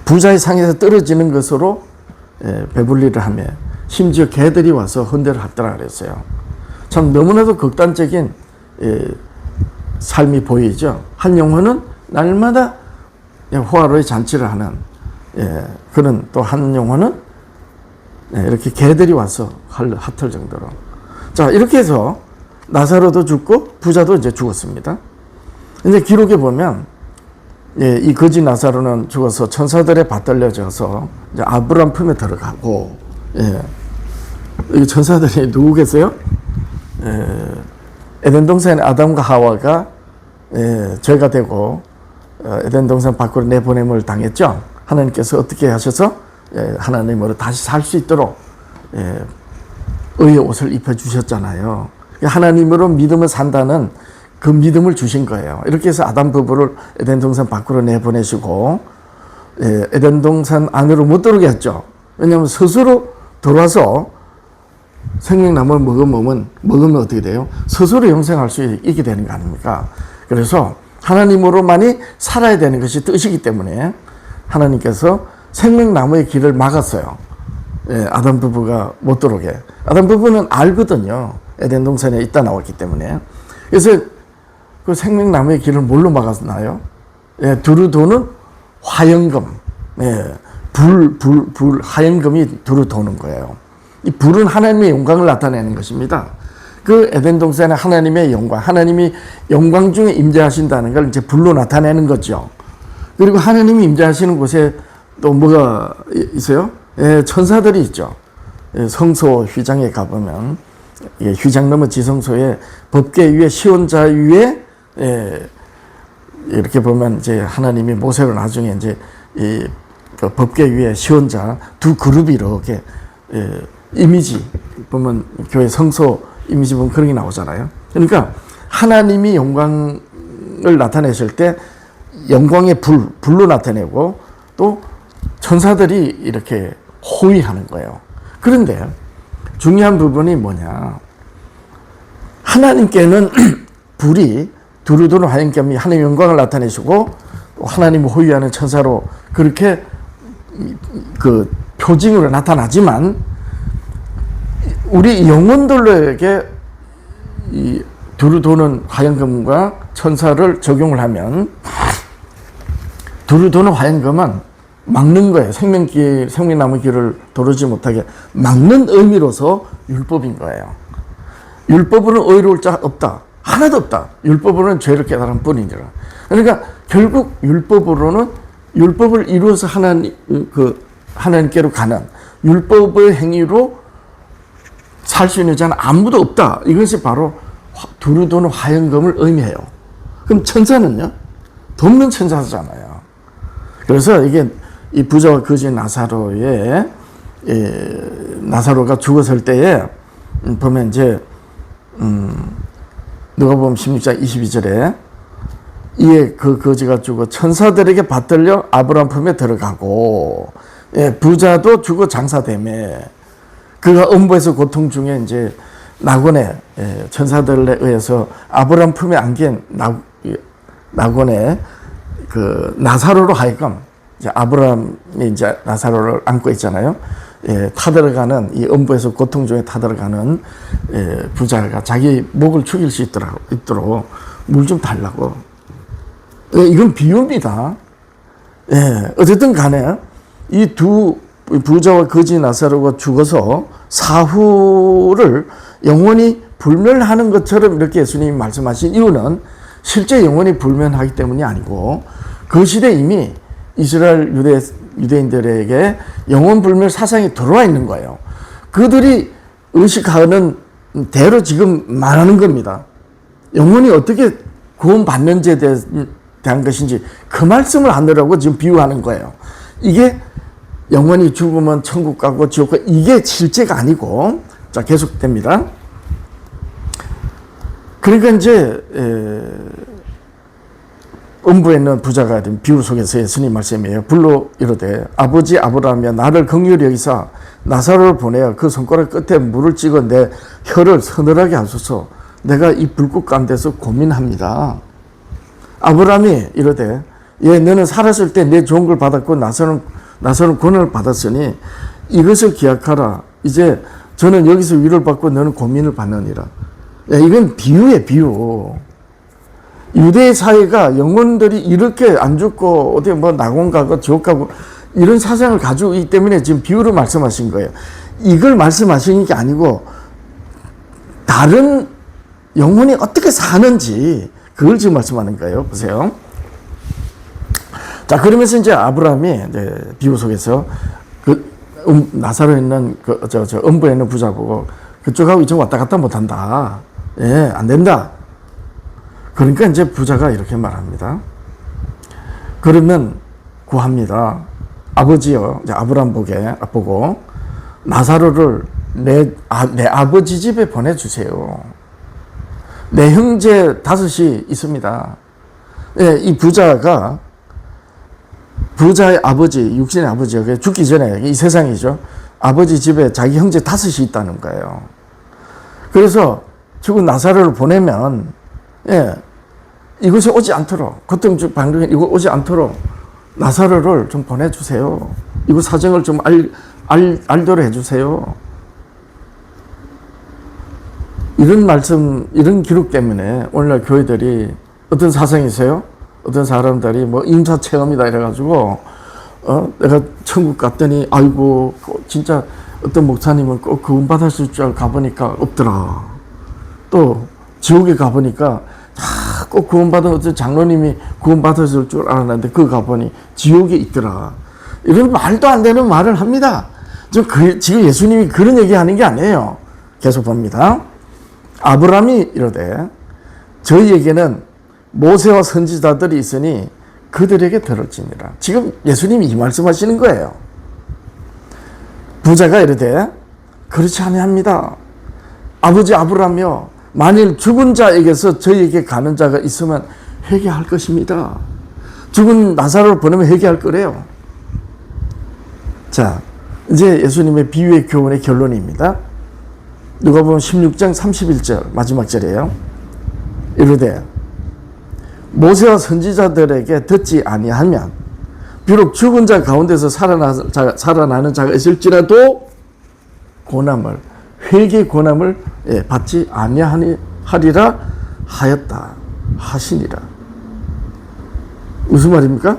부자의 상에서 떨어지는 것으로 배불리를 하며 심지어 개들이 와서 헌데를 하더라 그랬어요. 참 너무나도 극단적인 삶이 보이죠. 한 영혼은 날마다 호화로의 잔치를 하는 그런 또 한 영혼은 이렇게 개들이 와서 핫할 정도로. 자, 이렇게 해서 나사로도 죽고 부자도 이제 죽었습니다. 이제 기록에 보면 이 거지 나사로는 죽어서 천사들에 받들려져서 이제 아브람 품에 들어가고, 이 천사들이 누구겠어요? 에덴 동산의 아담과 하와가 죄가 되고 에덴 동산 밖으로 내보냄을 당했죠. 하나님께서 어떻게 하셔서 하나님으로 다시 살 수 있도록 의의 옷을 입혀주셨잖아요. 하나님으로 믿음을 산다는 그 믿음을 주신 거예요. 이렇게 해서 아담 부부를 에덴 동산 밖으로 내보내시고 에덴 동산 안으로 못 들어오게 했죠. 왜냐하면 스스로 들어와서 생명나무를 먹으면 어떻게 돼요? 스스로 영생할 수 있게 되는 거 아닙니까? 그래서 하나님으로만이 살아야 되는 것이 뜻이기 때문에 하나님께서 생명나무의 길을 막았어요. 아담 부부가 못 들어오게. 아담 부부는 알거든요. 에덴 동산에 있다 나왔기 때문에. 그래서 그 생명나무의 길을 뭘로 막았나요? 두루 도는 화영금. 하영금이 두루 도는 거예요. 이 불은 하나님의 영광을 나타내는 것입니다. 그 에덴 동산의 하나님의 영광, 하나님이 영광 중에 임재하신다는 걸 이제 불로 나타내는 거죠. 그리고 하나님이 임재하시는 곳에 또 뭐가 있어요? 천사들이 있죠. 성소 휘장에 가보면 휘장 넘어 지성소에 법궤 위에 시온자 위에 이렇게 보면 이제 하나님이 모세로 나중에 이제 그 법궤 위에 시온자 두 그룹이 이렇게 이미지 보면 교회 성소 이미지 보면 그런 게 나오잖아요. 그러니까 하나님이 영광을 나타내실 때 영광의 불로 나타내고 또 천사들이 이렇게 호위하는 거예요. 그런데 중요한 부분이 뭐냐? 하나님께는 불이 두루두루 화영금이 하나님의 영광을 나타내시고 하나님을 호위하는 천사로 그렇게 그 표징으로 나타나지만 우리 영혼들에게 이 두루도는 화영금과 천사를 적용을 하면 두루도는 화영금은 막는 거예요. 생명나무 길을 도르지 못하게 막는 의미로서 율법인 거예요. 율법으로는 의로울 자 없다. 하나도 없다. 율법으로는 죄를 깨달은 뿐이니라. 그러니까 결국 율법을 이루어서 하나님께로 가는 율법의 행위로 살 수 있는 자는 아무도 없다. 이것이 바로 두루도는 화영금을 의미해요. 그럼 천사는요? 돕는 천사잖아요. 그래서 이게 이 부자와 거지 나사로가 죽었을 때에 보면 이제 누가복음 16장 22절에 이에 그 거지가 죽어 천사들에게 받들려 아브라함 품에 들어가고 부자도 죽어 장사되매 그가 음부에서 고통 중에 이제 낙원에 천사들에 의해서 아브라함 품에 안긴 낙원에 그 나사로로 하여금 이제 아브라함이 이제 나사로를 안고 있잖아요. 타들어가는 이 음부에서 고통 중에 타들어가는 부자가 자기 목을 죽일 수 있도록 물 좀 달라고. 이건 비유입니다. 어쨌든 간에 이 두 부자와 거지 나사로가 죽어서 사후를 영원히 불멸하는 것처럼 이렇게 예수님이 말씀하신 이유는 실제 영원히 불멸하기 때문이 아니고 그 시대에 이미 이스라엘 유대인들에게 영원 불멸 사상이 들어와 있는 거예요. 그들이 의식하는 대로 지금 말하는 겁니다. 영원히 어떻게 구원받는지에 대한 것인지 그 말씀을 하느라고 지금 비유하는 거예요. 이게 영원히 죽으면 천국 가고 지옥 가고 이게 실제가 아니고 자 계속됩니다. 그러니까 이제 음부에 있는 부자가 된 비유 속에서 예수님 말씀이에요. 불로 이르되 아버지 아브라함이여 나를 긍휼히 여기사 나사로를 보내어 그 손가락 끝에 물을 찍어 내 혀를 서늘하게 하소서. 내가 이 불꽃 가운데서 고민합니다. 아브라함이 이르되 너는 살았을 때 내 좋은 걸 받았고 나사로는 고난을 받았으니 이것을 기억하라. 이제 저는 여기서 위로를 받고 너는 고민을 받느니라. 이건 비유예요, 비유. 유대 사회가 영혼들이 이렇게 안 죽고 어디 뭐 낙원 가고 지옥 가고 이런 사상을 가지고 있기 때문에 지금 비유를 말씀하신 거예요. 이걸 말씀하시는 게 아니고 다른 영혼이 어떻게 사는지 그걸 지금 말씀하는 거예요. 보세요. 자, 그러면서 이제 아브라함이 이제 비유 속에서 나사로에 있는 음부에 있는 부자 보고 그쪽하고 이쪽 왔다 갔다 못 한다. 안 된다. 그러니까 이제 부자가 이렇게 말합니다. 그러면 구합니다. 아버지요, 이제 아브라함 보고 나사로를 내 아버지 집에 보내주세요. 내 형제 5이 있습니다. 예, 이 부자의 아버지, 육신의 아버지가 죽기 전에 이 세상이죠. 아버지 집에 자기 형제 5이 있다는 거예요. 그래서 죽은 나사로를 보내면, 예, 이곳에 오지 않도록, 고통주 방송에 이곳 오지 않도록 나사로를 좀 보내주세요. 이곳 사정을 좀 알도록 해주세요. 이런 말씀, 이런 기록 때문에 오늘날 교회들이 어떤 사상이세요? 어떤 사람들이 뭐 임사체험이다 이래가지고, 내가 천국 갔더니, 아이고, 진짜 어떤 목사님은 꼭 구원받았을 줄 알고 가보니까 없더라. 또, 지옥에 가보니까, 꼭 구원받은 어떤 장로님이 구원받았을 줄 알았는데, 그거 가보니 지옥에 있더라. 이런 말도 안 되는 말을 합니다. 지금 예수님이 그런 얘기 하는 게 아니에요. 계속 봅니다. 아브라함이 이르되 저희에게는 모세와 선지자들이 있으니 그들에게 들을지니라. 지금 예수님이 이 말씀하시는 거예요. 부자가 이르되 그렇지 아니합니다. 아버지 아브라함이여, 만일 죽은 자에게서 저희에게 가는 자가 있으면 회개할 것입니다. 죽은 나사로를 보내면 회개할 거래요. 자, 이제 예수님의 비유의 교훈의 결론입니다. 누가복음 16장 31절 마지막 절이에요. 이르되 모세와 선지자들에게 듣지 아니하면 비록 죽은 자 가운데서 살아나는 자가 있을지라도 회개 고난을 받지 아니하리라 하였다 하시니라. 무슨 말입니까?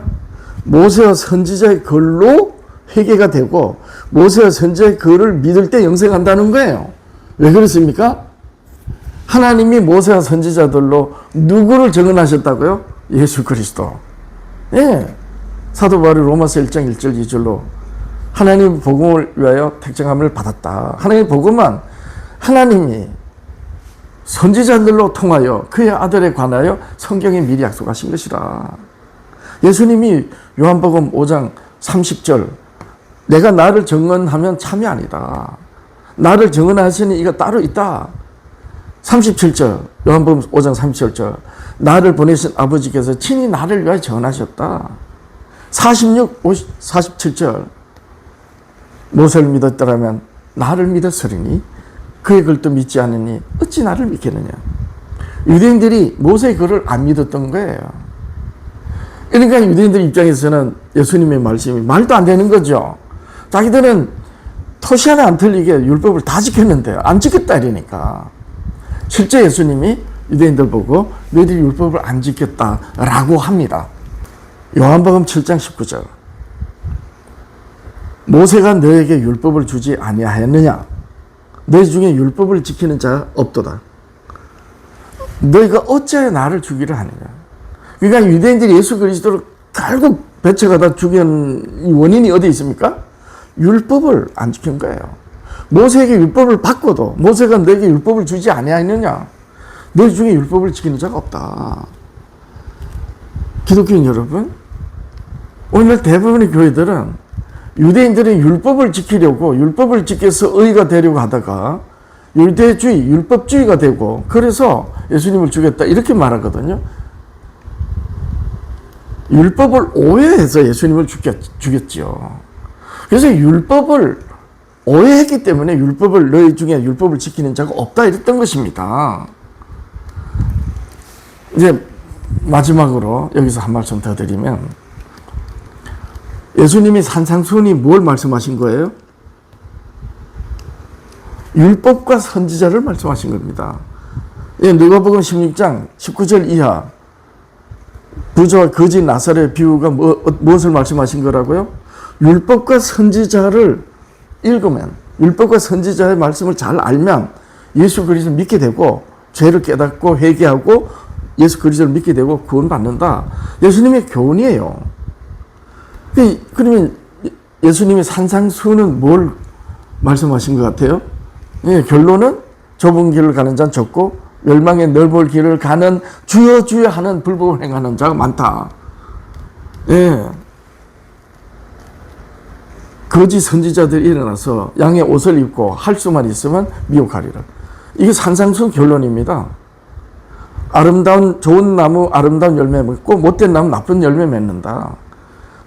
모세와 선지자의 글로 회개가 되고 모세와 선지자의 글을 믿을 때 영생한다는 거예요. 왜 그렇습니까? 하나님이 모세와 선지자들로 누구를 증언하셨다고요? 예수 그리스도. 예. 사도 바울이 로마서 1장 1절 2절로 하나님 복음을 위하여 택정함을 받았다. 하나님 복음은 하나님이 선지자들로 통하여 그의 아들에 관하여 성경에 미리 약속하신 것이라. 예수님이 요한복음 5장 30절 내가 나를 증언하면 참이 아니다. 나를 증언하시니 이가 따로 있다. 37절 요한복음 5장 37절 나를 보내신 아버지께서 친히 나를 위하여 증언하셨다. 47절 모세를 믿었더라면 나를 믿었으리니 그의 글도 믿지 않으니 어찌 나를 믿겠느냐. 유대인들이 모세의 글을 안 믿었던 거예요. 그러니까 유대인들 입장에서는 예수님의 말씀이 말도 안 되는 거죠. 자기들은 토시 하나 안 틀리게 율법을 다 지켰는데 안 지켰다 이러니까. 실제 예수님이 유대인들 보고 너희들이 율법을 안 지켰다라고 합니다. 요한복음 7장 19절 모세가 너에게 율법을 주지 아니하였느냐. 너희 중에 율법을 지키는 자가 없도다. 너희가 어찌하여 나를 죽이려 하느냐. 그러니까 유대인들이 예수 그리스도를 결국 배척하다 죽인 원인이 어디 있습니까? 율법을 안 지킨 거예요. 모세에게 율법을 받고도 모세가 너에게 율법을 주지 아니하느냐. 너희 중에 율법을 지키는 자가 없다. 기독교인 여러분, 오늘 대부분의 교회들은 유대인들이 율법을 지키려고 율법을 지켜서 의가 되려고 하다가 유대주의, 율법주의가 되고 그래서 예수님을 죽였다 이렇게 말하거든요. 율법을 오해해서 예수님을 죽였죠. 그래서 율법을 오해했기 때문에 너희 중에 율법을 지키는 자가 없다 이랬던 것입니다. 이제 마지막으로 여기서 한 말씀 더 드리면 예수님이 산상수훈이 뭘 말씀하신 거예요? 율법과 선지자를 말씀하신 겁니다. 누가복음 16장 19절 이하 부자와 거지 나사렛의 비유가 무엇을 말씀하신 거라고요? 율법과 선지자를 읽으면, 율법과 선지자의 말씀을 잘 알면 예수 그리스도를 믿게 되고 죄를 깨닫고 회개하고 예수 그리스도를 믿게 되고 구원받는다. 예수님의 교훈이에요. 그러면 예수님의 산상수훈은 뭘 말씀하신 것 같아요? 결론은 좁은 길을 가는 자는 적고 멸망의 넓은 길을 가는 주여 주여 하는 불법을 행하는 자가 많다. 거짓 선지자들이 일어나서 양의 옷을 입고 할 수만 있으면 미혹하리라. 이게 산상수훈 결론입니다. 아름다운 좋은 나무 아름다운 열매 맺고 못된 나무 나쁜 열매 맺는다.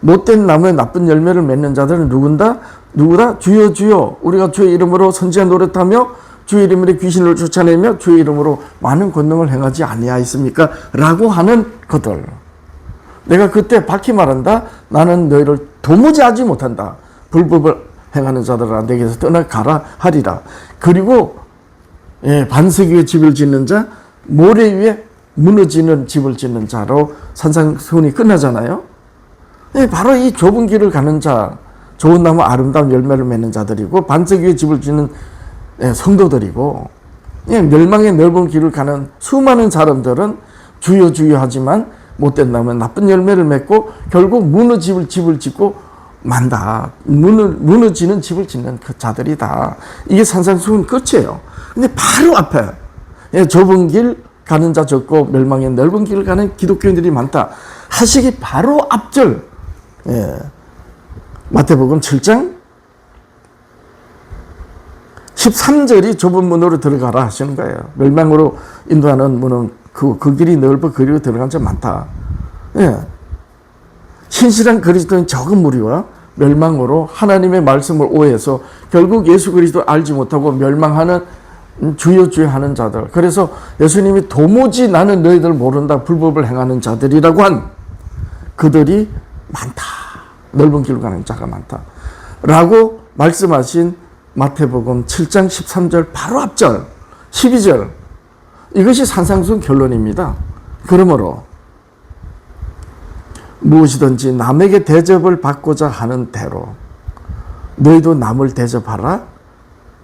못된 나무에 나쁜 열매를 맺는 자들은 누구다? 주여 주여 우리가 주의 이름으로 선지자 노릇하며 주의 이름으로 귀신을 쫓아내며 주의 이름으로 많은 권능을 행하지 아니하였습니까? 라고 하는 것들. 내가 그때 밝히 말한다. 나는 너희를 도무지 하지 못한다. 불법을 행하는 자들아 내게서 떠나가라 하리라. 그리고 반석 위에 집을 짓는 자, 모래 위에 무너지는 집을 짓는 자로 산상수훈이 끝나잖아요. 바로 이 좁은 길을 가는 자, 좋은 나무 아름다운 열매를 맺는 자들이고 반석 위에 집을 짓는 성도들이고, 멸망의 넓은 길을 가는 수많은 사람들은 주여 주여 하지만 못된 나무에 나쁜 열매를 맺고 결국 무너질 집을 짓고 만다. 무너지는 집을 짓는 그 자들이다. 이게 산상수훈 끝이에요. 근데 바로 앞에 좁은 길 가는 자 적고 멸망의 넓은 길을 가는 기독교인들이 많다 하시기 바로 앞절, 마태복음 7장 13절이 좁은 문으로 들어가라 하시는 거예요. 멸망으로 인도하는 문은 그 길이 넓어 그 길로 들어간 자 많다. 신실한 그리스도인 적은 무리와 멸망으로 하나님의 말씀을 오해해서 결국 예수 그리스도를 알지 못하고 멸망하는 주여 주여 하는 자들. 그래서 예수님이 도무지 나는 너희들 모른다 불법을 행하는 자들이라고 한 그들이 많다. 넓은 길로 가는 자가 많다 라고 말씀하신 마태복음 7장 13절 바로 앞절 12절, 이것이 산상수훈 결론입니다. 그러므로 무엇이든지 남에게 대접을 받고자 하는 대로 너희도 남을 대접하라.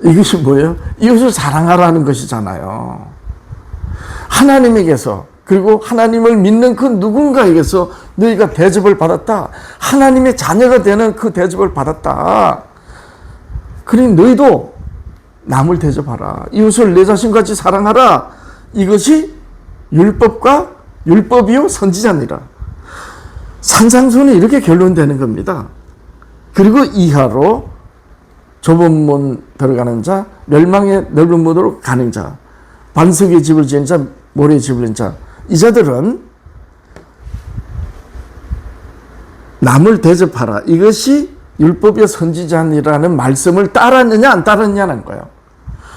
이것이 뭐예요? 이것을 사랑하라는 것이잖아요. 하나님에게서, 그리고 하나님을 믿는 그 누군가에게서 너희가 대접을 받았다. 하나님의 자녀가 되는 그 대접을 받았다. 그러니 너희도 남을 대접하라. 이웃을 내 자신같이 사랑하라. 이것이 율법이요 선지자니라. 산상수훈이 이렇게 결론되는 겁니다. 그리고 이하로 좁은 문 들어가는 자, 멸망의 넓은 문으로 가는 자, 반석의 집을 지은 자, 모래의 집을 지은 자, 이 자들은 남을 대접하라. 이것이 율법의 선지자니라는 말씀을 따랐느냐 안 따랐느냐는 거예요.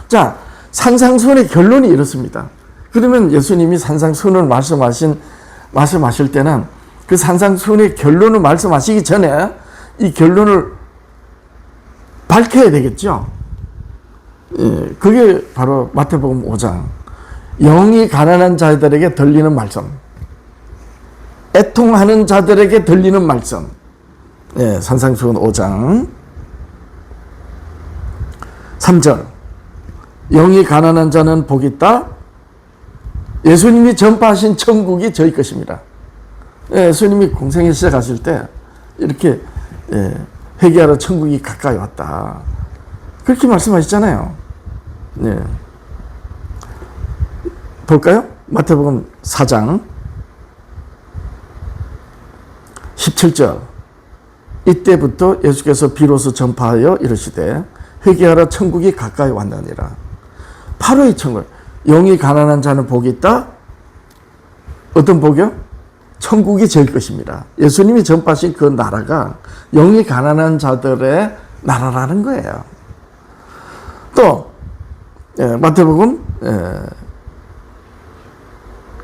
자, 산상수훈의 결론이 이렇습니다. 그러면 예수님이 산상수훈을 말씀하실 때는 그 산상수훈의 결론을 말씀하시기 전에 이 결론을 밝혀야 되겠죠. 그게 바로 마태복음 5장. 영이 가난한 자들에게 들리는 말씀. 애통하는 자들에게 들리는 말씀. 산상수훈 5장 3절. 영이 가난한 자는 복이 있다. 예수님이 전파하신 천국이 저희 것입니다. 예수님이 공생에 시작하실 때 이렇게 회개하러 천국이 가까이 왔다. 그렇게 말씀하셨잖아요. 볼까요? 마태복음 4장 17절. 이때부터 예수께서 비로소 전파하여 이르시되 회개하라 천국이 가까이 왔느니라. 바로 이 천국. 영이 가난한 자는 복이 있다. 어떤 복이요? 천국이 저희 것입니다. 예수님이 전파하신 그 나라가 영이 가난한 자들의 나라라는 거예요. 또 마태복음,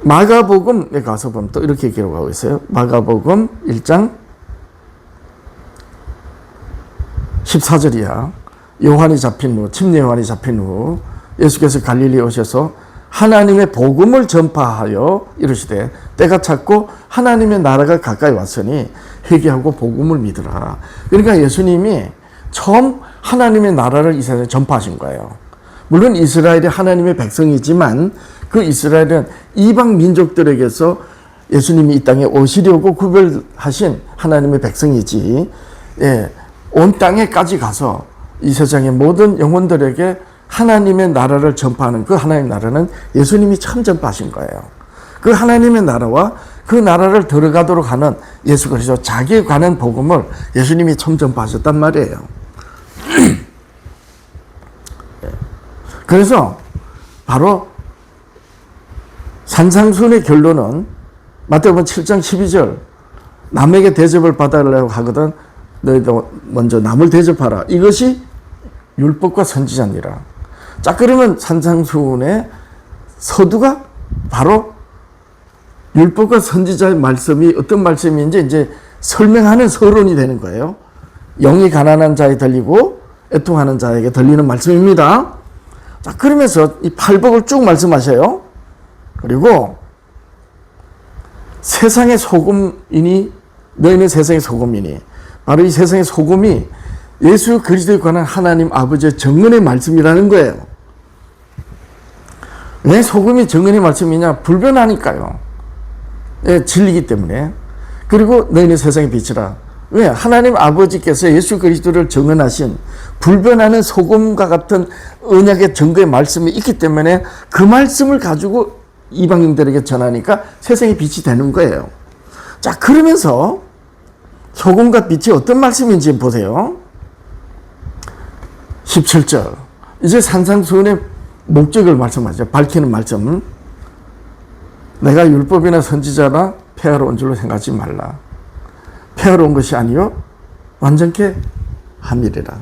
마가복음에 가서 보면 또 이렇게 기록하고 있어요. 마가복음 1장 14절이야. 요한이 잡힌 후, 침례 요한이 잡힌 후 예수께서 갈릴리에 오셔서 하나님의 복음을 전파하여 이르시되 때가 찼고 하나님의 나라가 가까이 왔으니 회개하고 복음을 믿으라. 그러니까 예수님이 처음 하나님의 나라를 이 세상에 전파하신 거예요. 물론 이스라엘이 하나님의 백성이지만 그 이스라엘은 이방 민족들에게서 예수님이 이 땅에 오시려고 구별하신 하나님의 백성이지, 온 땅에까지 가서 이 세상의 모든 영혼들에게 하나님의 나라를 전파하는 그 하나님의 나라는 예수님이 처음 전파하신 거예요. 그 하나님의 나라와 그 나라를 들어가도록 하는 예수 그리스도 자기에 관한 복음을 예수님이 처음 전파하셨단 말이에요. 그래서 바로 산상수훈의 결론은 마태복음 7장 12절 남에게 대접을 받으려고 하거든 너희도 먼저 남을 대접하라. 이것이 율법과 선지자니라. 자, 그러면 산상수훈의 서두가 바로 율법과 선지자의 말씀이 어떤 말씀인지 이제 설명하는 서론이 되는 거예요. 영이 가난한 자에 들리고 애통하는 자에게 들리는 말씀입니다. 자, 그러면서 이 팔복을 쭉 말씀하셔요. 그리고 세상의 소금이니 너희는 세상의 소금이니 바로 이 세상의 소금이 예수 그리스도에 관한 하나님 아버지의 정언의 말씀이라는 거예요. 왜 소금이 정언의 말씀이냐? 불변하니까요. 예, 진리이기 때문에. 그리고 너희는 세상의 빛이라. 왜? 하나님 아버지께서 예수 그리스도를 정언하신 불변하는 소금과 같은 언약의 증거의 말씀이 있기 때문에 그 말씀을 가지고 이방인들에게 전하니까 세상의 빛이 되는 거예요. 자, 그러면서 소금과 빛이 어떤 말씀인지 보세요. 17절. 이제 산상수훈의 목적을 말씀하죠. 밝히는 말씀. 내가 율법이나 선지자나 폐하러 온 줄로 생각하지 말라. 폐하러 온 것이 아니요 완전케 함이리라.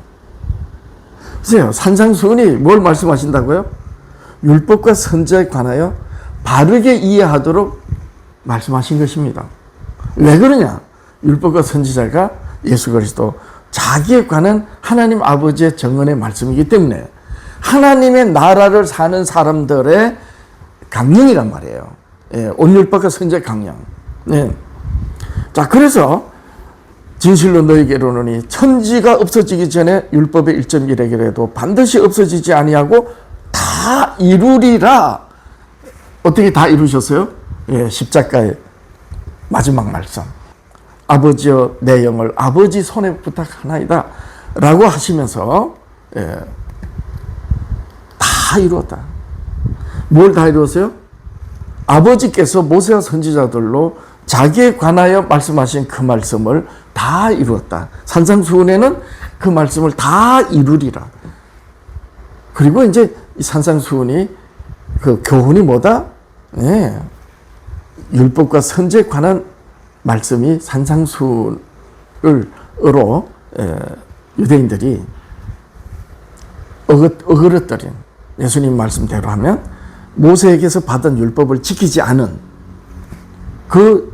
보세요. 산상수훈이 뭘 말씀하신다고요? 율법과 선지자에 관하여 바르게 이해하도록 말씀하신 것입니다. 왜 그러냐? 율법과 선지자가 예수 그리스도 자기에 관한 하나님 아버지의 정언의 말씀이기 때문에 하나님의 나라를 사는 사람들의 강령이란 말이에요. 예, 온율법과 선지자의 강령. 네. 자, 그래서 진실로 너희에게 이르노니 천지가 없어지기 전에 율법의 1.1에게라도 반드시 없어지지 아니하고 다 이루리라. 어떻게 다 이루셨어요? 예, 십자가의 마지막 말씀. 아버지여 내 영을 아버지 손에 부탁하나이다 라고 하시면서 예, 다 이루었다. 뭘 다 이루었어요? 아버지께서 모세와 선지자들로 자기에 관하여 말씀하신 그 말씀을 다 이루었다. 산상수훈에는 그 말씀을 다 이루리라. 그리고 이제 이 산상수훈이 그 교훈이 뭐다? 예, 율법과 선지에 관한 말씀이 산상수훈으로 유대인들이 어그러뜨린 예수님 말씀대로 하면 모세에게서 받은 율법을 지키지 않은 그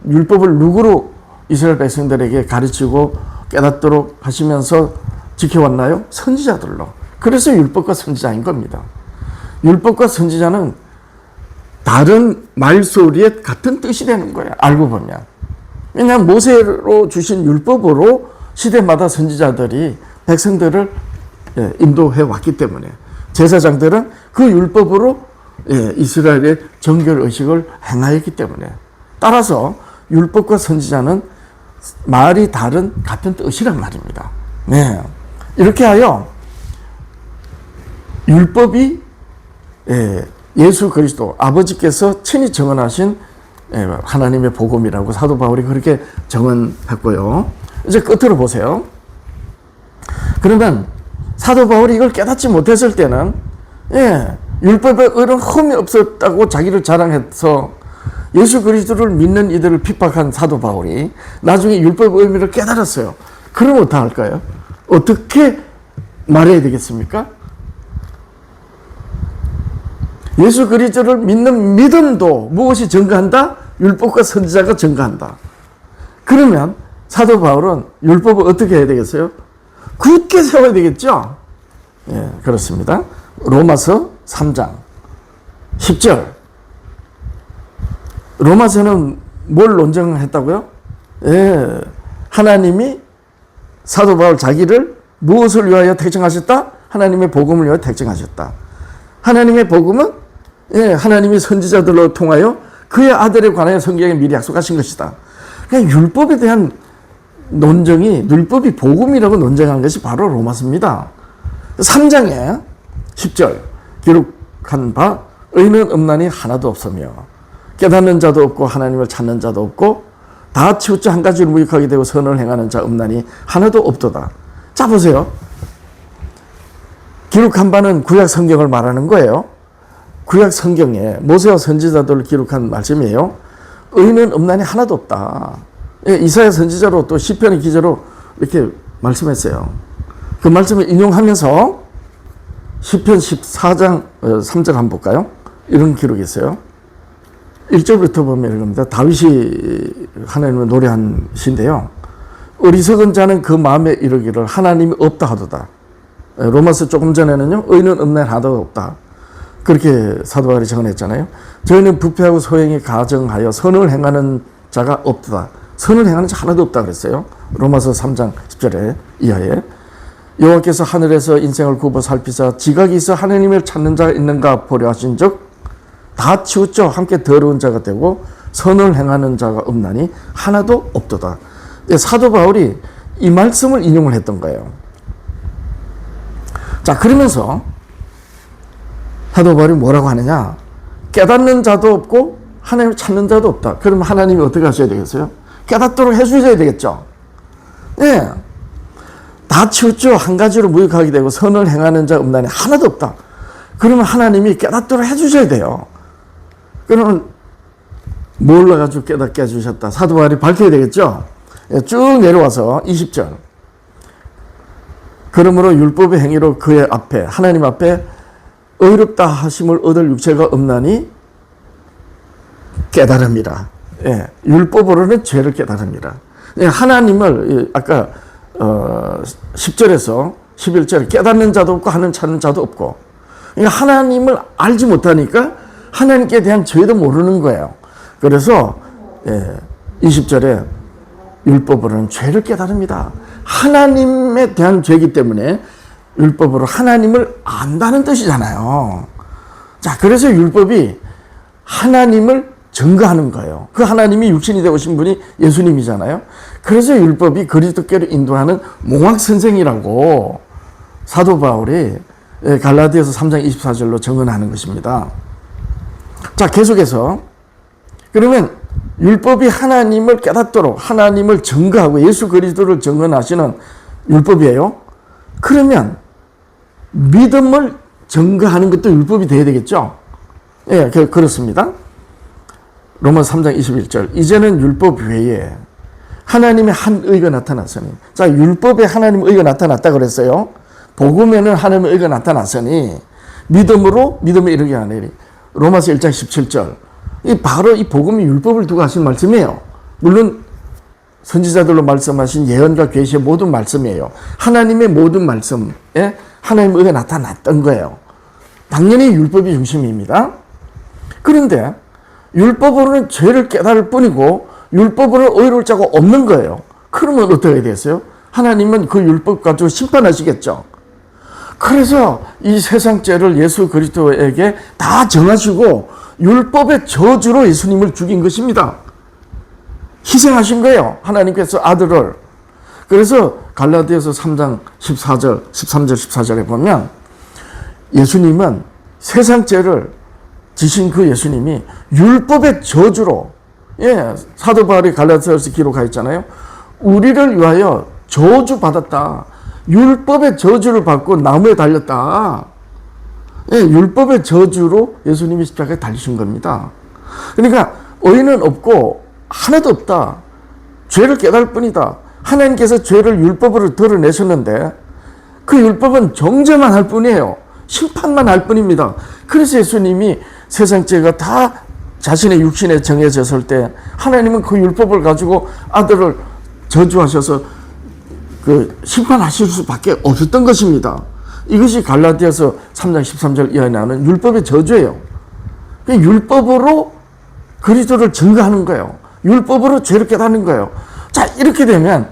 율법을 누구로 이스라엘 백성들에게 가르치고 깨닫도록 하시면서 지켜왔나요? 선지자들로. 그래서 율법과 선지자인 겁니다. 율법과 선지자는 다른 말소리에 같은 뜻이 되는 거예요. 알고 보면. 왜냐하면 모세로 주신 율법으로 시대마다 선지자들이 백성들을 인도해 왔기 때문에 제사장들은 그 율법으로 이스라엘의 정결의식을 행하였기 때문에 따라서 율법과 선지자는 말이 다른 같은 뜻이란 말입니다. 네. 이렇게 하여 율법이 예수 그리스도 아버지께서 친히 정언하신 하나님의 복음이라고 사도 바울이 그렇게 정언했고요. 이제 끝으로 보세요. 그러면 사도 바울이 이걸 깨닫지 못했을 때는 율법에 이런 흠이 없었다고 자기를 자랑해서 예수 그리스도를 믿는 이들을 핍박한 사도 바울이 나중에 율법의 의미를 깨달았어요. 그럼 어떡할까요? 어떻게 말해야 되겠습니까? 예수 그리스도를 믿는 믿음도 무엇이 증거한다? 율법과 선지자가 증거한다. 그러면 사도 바울은 율법을 어떻게 해야 되겠어요? 굳게 세워야 되겠죠? 예, 그렇습니다. 로마서 3장 10절. 로마서는 뭘 논쟁했다고요? 예, 하나님이 사도 바울 자기를 무엇을 위하여 택정하셨다? 하나님의 복음을 위하여 택정하셨다. 하나님의 복음은 하나님이 선지자들로 통하여 그의 아들에 관하여 성경에 미리 약속하신 것이다. 그러니까 율법에 대한 논쟁이 율법이 복음이라고 논쟁한 것이 바로 로마서입니다. 3장에 10절 기록한 바 의는 없나니 하나도 없으며 깨닫는 자도 없고 하나님을 찾는 자도 없고 다 치우쳐 한 가지를 무익하게 되고 선을 행하는 자 없나니 하나도 없도다. 자, 보세요. 기록한 바는 구약 성경을 말하는 거예요. 구약 성경에 모세와 선지자들을 기록한 말씀이에요. 의인은 없나니 하나도 없다. 이사야 선지자로 또 시편의 기자로 이렇게 말씀했어요. 그 말씀을 인용하면서 시편 14장 3절 한번 볼까요? 이런 기록이 있어요. 1절부터 보면 이겁니다. 다윗이 하나님을 노래한 시인데요. 어리석은 자는 그 마음에 이르기를 하나님이 없다 하도다. 로마서 조금 전에는요, 의인은 없나니 하나도 없다. 그렇게 사도 바울이 정언했잖아요. 저희는 부패하고 소행이 가정하여 선을 행하는 자가 없다. 선을 행하는 자 하나도 없다 그랬어요. 로마서 3장 10절에 이하에. 여호와께서 하늘에서 인생을 굽어 살피사 지각이 있어 하나님을 찾는 자가 있는가 보려 하신즉 다 치우쳐 함께 더러운 자가 되고 선을 행하는 자가 없나니 하나도 없도다. 사도 바울이 이 말씀을 인용을 했던 거예요. 자, 그러면서 사도 바울이 뭐라고 하느냐? 깨닫는 자도 없고 하나님을 찾는 자도 없다. 그러면 하나님이 어떻게 하셔야 되겠어요? 깨닫도록 해주셔야 되겠죠. 예. 다 치우쳐 한 가지로 무익하게 되고 선을 행하는 자 없나니 하나도 없다. 그러면 하나님이 깨닫도록 해주셔야 돼요. 그러면 몰라가지고 깨닫게 해주셨다. 사도 바울이 밝혀야 되겠죠. 예, 쭉 내려와서 20절. 그러므로 율법의 행위로 그의 앞에 하나님 앞에 의롭다 하심을 얻을 육체가 없나니 깨달음이라. 예, 율법으로는 죄를 깨달음이라. 예, 하나님을 아까 10절에서 11절에 깨닫는 자도 없고 하는 찾는 자도 없고, 그러니까 하나님을 알지 못하니까 하나님께 대한 죄도 모르는 거예요. 그래서 20절에 율법으로는 죄를 깨달음이다. 하나님에 대한 죄이기 때문에 율법으로 하나님을 안다는 뜻이잖아요. 자, 그래서 율법이 하나님을 증거하는 거예요. 그 하나님이 육신이 되오신 분이 예수님이잖아요. 그래서 율법이 그리스도께로 인도하는 몽학 선생이라고 사도 바울이 갈라디아서 3장 24절로 증언하는 것입니다. 자, 계속해서 그러면 율법이 하나님을 깨닫도록 하나님을 증거하고 예수 그리스도를 증언하시는 율법이에요. 그러면 믿음을 증거하는 것도 율법이 돼야 되겠죠. 예, 그렇습니다. 로마서 3장 21절. 이제는 율법 외에 하나님의 한 의가 나타났으니. 자, 율법에 하나님의 의가 나타났다 그랬어요. 복음에는 하나님의 의가 나타났으니 믿음으로 믿음에 이르게 하느니. 로마서 1장 17절. 바로 이 복음이 율법을 두고 하신 말씀이에요. 물론 선지자들로 말씀하신 예언과 계시의 모든 말씀이에요. 하나님의 모든 말씀에 하나님의 의가 나타났던 거예요. 당연히 율법이 중심입니다. 그런데 율법으로는 죄를 깨달을 뿐이고 율법으로는 의로울 자가 없는 거예요. 그러면 어떻게 되겠어요? 하나님은 그 율법 가지고 심판하시겠죠. 그래서 이 세상 죄를 예수 그리스도에게 다 정하시고 율법의 저주로 예수님을 죽인 것입니다. 희생하신 거예요. 하나님께서 아들을. 그래서 갈라디아서 3장 14절, 13절, 14절에 보면 예수님은 세상 죄를 지신 그 예수님이 율법의 저주로, 사도 바울이 갈라디아서에서 기록하였잖아요. 우리를 위하여 저주 받았다. 율법의 저주를 받고 나무에 달렸다. 율법의 저주로 예수님이 십자가에 달리신 겁니다. 그러니까 의인은 없고 하나도 없다. 죄를 깨달을 뿐이다. 하나님께서 죄를 율법으로 드러내셨는데 그 율법은 정죄만 할 뿐이에요. 심판만 할 뿐입니다. 그래서 예수님이 세상 죄가 다 자신의 육신에 정해졌을 때 하나님은 그 율법을 가지고 아들을 저주하셔서 그 심판하실 수밖에 없었던 것입니다. 이것이 갈라디아서 3장 13절 이하에 나오는 율법의 저주예요. 율법으로 그리스도를 증거하는 거예요. 율법으로 죄를 깨닫는 거예요. 자, 이렇게 되면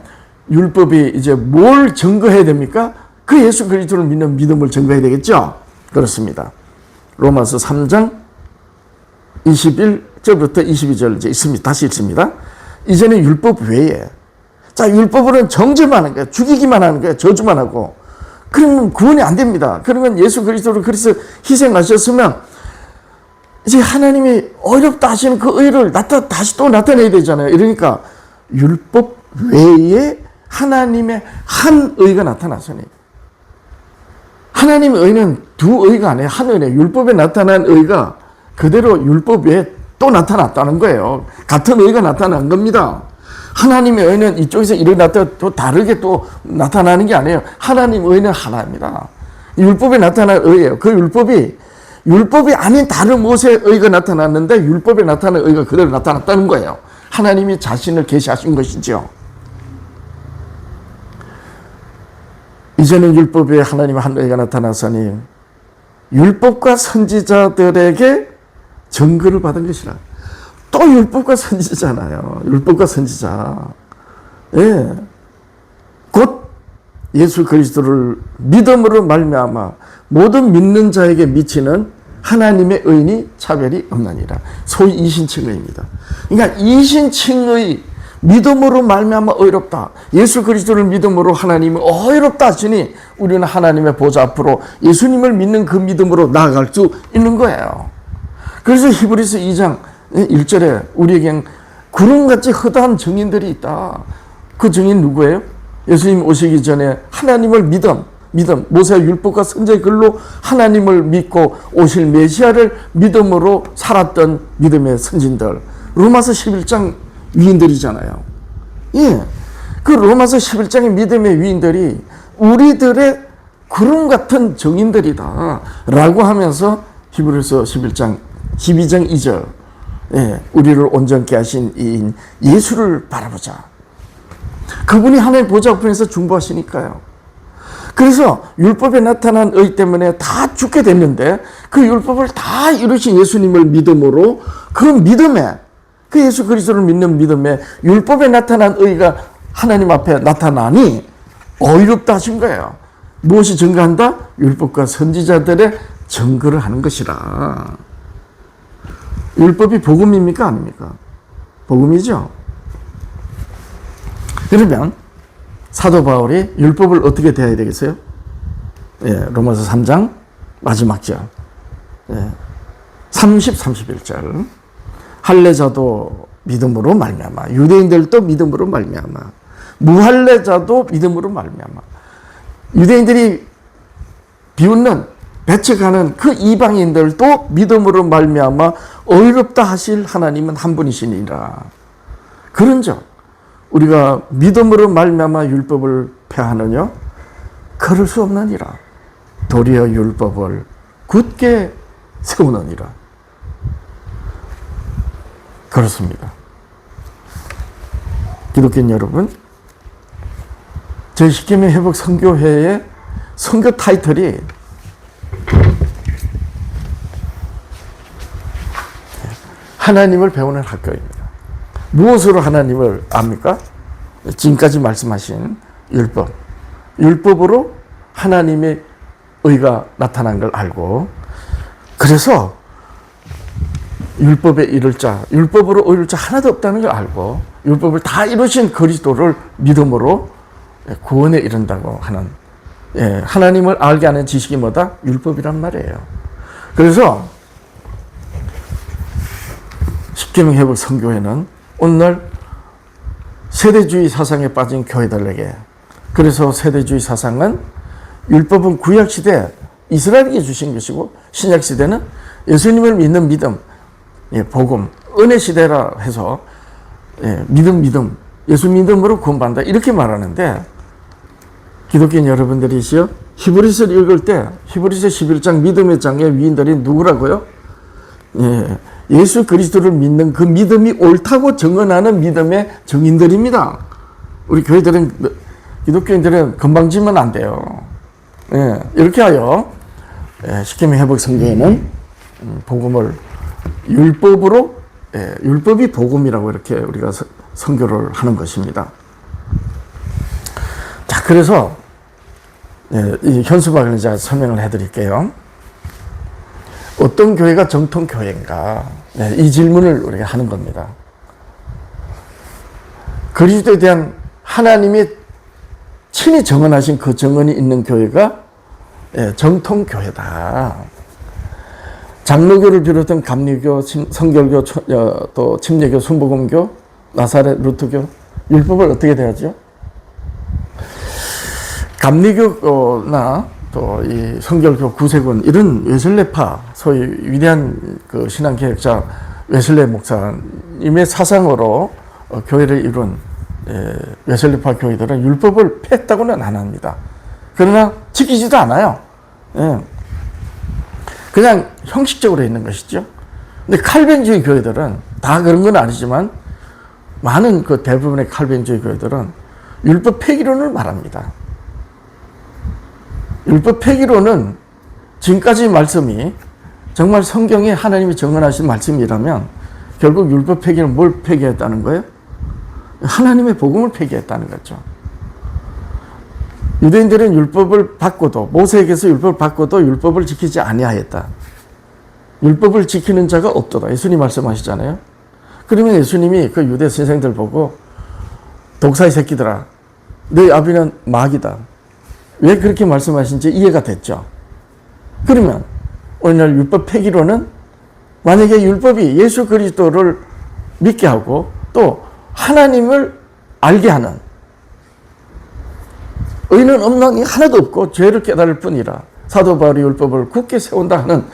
율법이 이제 뭘 증거해야 됩니까? 그 예수 그리스도를 믿는 믿음을 증거해야 되겠죠? 그렇습니다. 로마서 3장 21절부터 22절 이제 있습니다. 다시 읽습니다. 이제는 율법 외에. 자, 율법으로는 정죄만 하는 거예요. 죽이기만 하는 거예요. 저주만 하고. 그러면 구원이 안 됩니다. 그러면 예수 그리스도를 그래서 희생하셨으면 이제 하나님이 어렵다 하시는 그 의를 다시 또 나타내야 되잖아요. 이러니까 율법 외에 하나님의 한 의가 나타나서니, 하나님의 의는 두 의가 아니에요. 한 의네. 율법에 나타난 의가 그대로 율법 외에 또 나타났다는 거예요. 같은 의가 나타난 겁니다. 하나님의 의는 이쪽에서 일어났다가 또 다르게 또 나타나는 게 아니에요. 하나님의 의는 하나입니다. 율법에 나타난 의예요. 그 율법이 아닌 다른 무엇의 의가 나타났는데 율법에 나타난 의가 그대로 나타났다는 거예요. 하나님이 자신을 계시하신 것이죠. 이제는 율법에 하나님의 한 의가 나타나서니 율법과 선지자들에게 증거를 받은 것이라. 또 율법과 선지자잖아요. 율법과 선지자. 예. 곧 예수 그리스도를 믿음으로 말미암아 모든 믿는 자에게 미치는 하나님의 의인이 차별이 없느니라. 소위 이신칭의입니다. 그러니까 이신칭의 믿음으로 말미암아 의롭다. 예수 그리스도를 믿음으로 하나님을 의롭다 하시니 우리는 하나님의 보좌 앞으로 예수님을 믿는 그 믿음으로 나아갈 수 있는 거예요. 그래서 히브리서 2장 1절에 우리에겐 구름같이 허다한 증인들이 있다. 그 증인 누구예요? 예수님 오시기 전에 하나님을 믿음, 모세 율법과 선지자의 글로 하나님을 믿고 오실 메시아를 믿음으로 살았던 믿음의 선진들. 로마서 11장 위인들이잖아요. 예. 그 로마서 11장의 믿음의 위인들이 우리들의 구름 같은 증인들이다. 라고 하면서 히브리서 11장 12장 2절. 예. 우리를 온전케 하신 이인 예수를 바라보자. 그분이 하나님 보좌 앞에서 중보하시니까요. 그래서 율법에 나타난 의 때문에 다 죽게 됐는데 그 율법을 다 이루신 예수님을 믿음으로 그 믿음에 그 예수 그리스도를 믿는 믿음에 율법에 나타난 의가 하나님 앞에 나타나니 의롭다 하신 거예요. 무엇이 증거한다? 율법과 선지자들의 증거를 하는 것이라. 율법이 복음입니까? 아닙니까? 복음이죠. 그러면 사도 바울이 율법을 어떻게 대해야 되겠어요? 예, 로마서 3장 마지막 절. 예, 30, 31절. 할례자도 믿음으로 말미암아, 유대인들도 믿음으로 말미암아, 무할례자도 믿음으로 말미암아. 유대인들이 비웃는 배척하는 그 이방인들도 믿음으로 말미암아 의롭다 하실 하나님은 한 분이시니라. 그런즉 우리가 믿음으로 말미암아 율법을 폐하느냐? 그럴 수 없느니라. 도리어 율법을 굳게 세우느니라. 그렇습니다. 기독교인 여러분, 저희 십계명 회복 선교회의 선교 타이틀이 하나님을 배우는 학교입니다. 무엇으로 하나님을 압니까? 지금까지 말씀하신 율법. 율법으로 하나님의 의가 나타난 걸 알고, 그래서 율법에 이를 자, 율법으로 이룰 자 하나도 없다는 걸 알고, 율법을 다 이루신 그리스도를 믿음으로 구원에 이른다고 하는, 하나님을 알게 하는 지식이 뭐다? 율법이란 말이에요. 그래서 십계명 회복 선교회는 오늘날 세대주의 사상에 빠진 교회들에게, 그래서 세대주의 사상은 율법은 구약시대 이스라엘에게 주신 것이고 신약시대는 예수님을 믿는 믿음, 복음, 은혜 시대라 해서 믿음, 예수 믿음으로 구원받는다 이렇게 말하는데, 기독교인 여러분들이시여 히브리서를 읽을 때 히브리서 11장 믿음의 장의 위인들이 누구라고요? 예수 그리스도를 믿는 그 믿음이 옳다고 증언하는 믿음의 증인들입니다. 우리 교회들은, 기독교인들은 건방지면 안 돼요. 이렇게 하여 십계명 회복 선교회는 복음을 율법으로, 율법이 복음이라고 이렇게 우리가 선교를 하는 것입니다. 자, 그래서 이 현수막을 이제 설명을 해드릴게요. 어떤 교회가 정통 교회인가? 이 질문을 우리가 하는 겁니다. 그리스도에 대한 하나님이 친히 정언하신 그 정언이 있는 교회가 정통 교회다. 장로교를 비롯한 감리교, 성결교, 또 침례교, 순복음교, 나사렛, 루터교, 율법을 어떻게 대하죠? 감리교나 또 이 성결교, 구세군 이런 웨슬레파, 소위 위대한 그 신앙개혁자 웨슬레 목사님의 사상으로 교회를 이룬 웨슬레파 교회들은 율법을 폐했다고는 안 합니다. 그러나 지키지도 않아요. 그냥 형식적으로 있는 것이죠. 근데 칼뱅주의 교회들은 다 그런 건 아니지만 많은 그 대부분의 칼뱅주의 교회들은 율법 폐기론을 말합니다. 율법 폐기론은 지금까지 말씀이 정말 성경에 하나님이 정언하신 말씀이라면 결국 율법 폐기는 뭘 폐기했다는 거예요? 하나님의 복음을 폐기했다는 거죠. 유대인들은 율법을 받고도, 모세에게서 율법을 받고도 율법을 지키지 아니하였다. 율법을 지키는 자가 없도다. 예수님 말씀하시잖아요. 그러면 예수님이 그 유대 선생들 보고 독사의 새끼들아, 너희 아비는 마귀다. 왜 그렇게 말씀하신지 이해가 됐죠. 그러면 오늘날 율법 폐기로는 만약에 율법이 예수 그리스도를 믿게 하고 또 하나님을 알게 하는, 의는 없는 하나도 없고 죄를 깨달을 뿐이라 사도 바울이 율법을 굳게 세운다 하는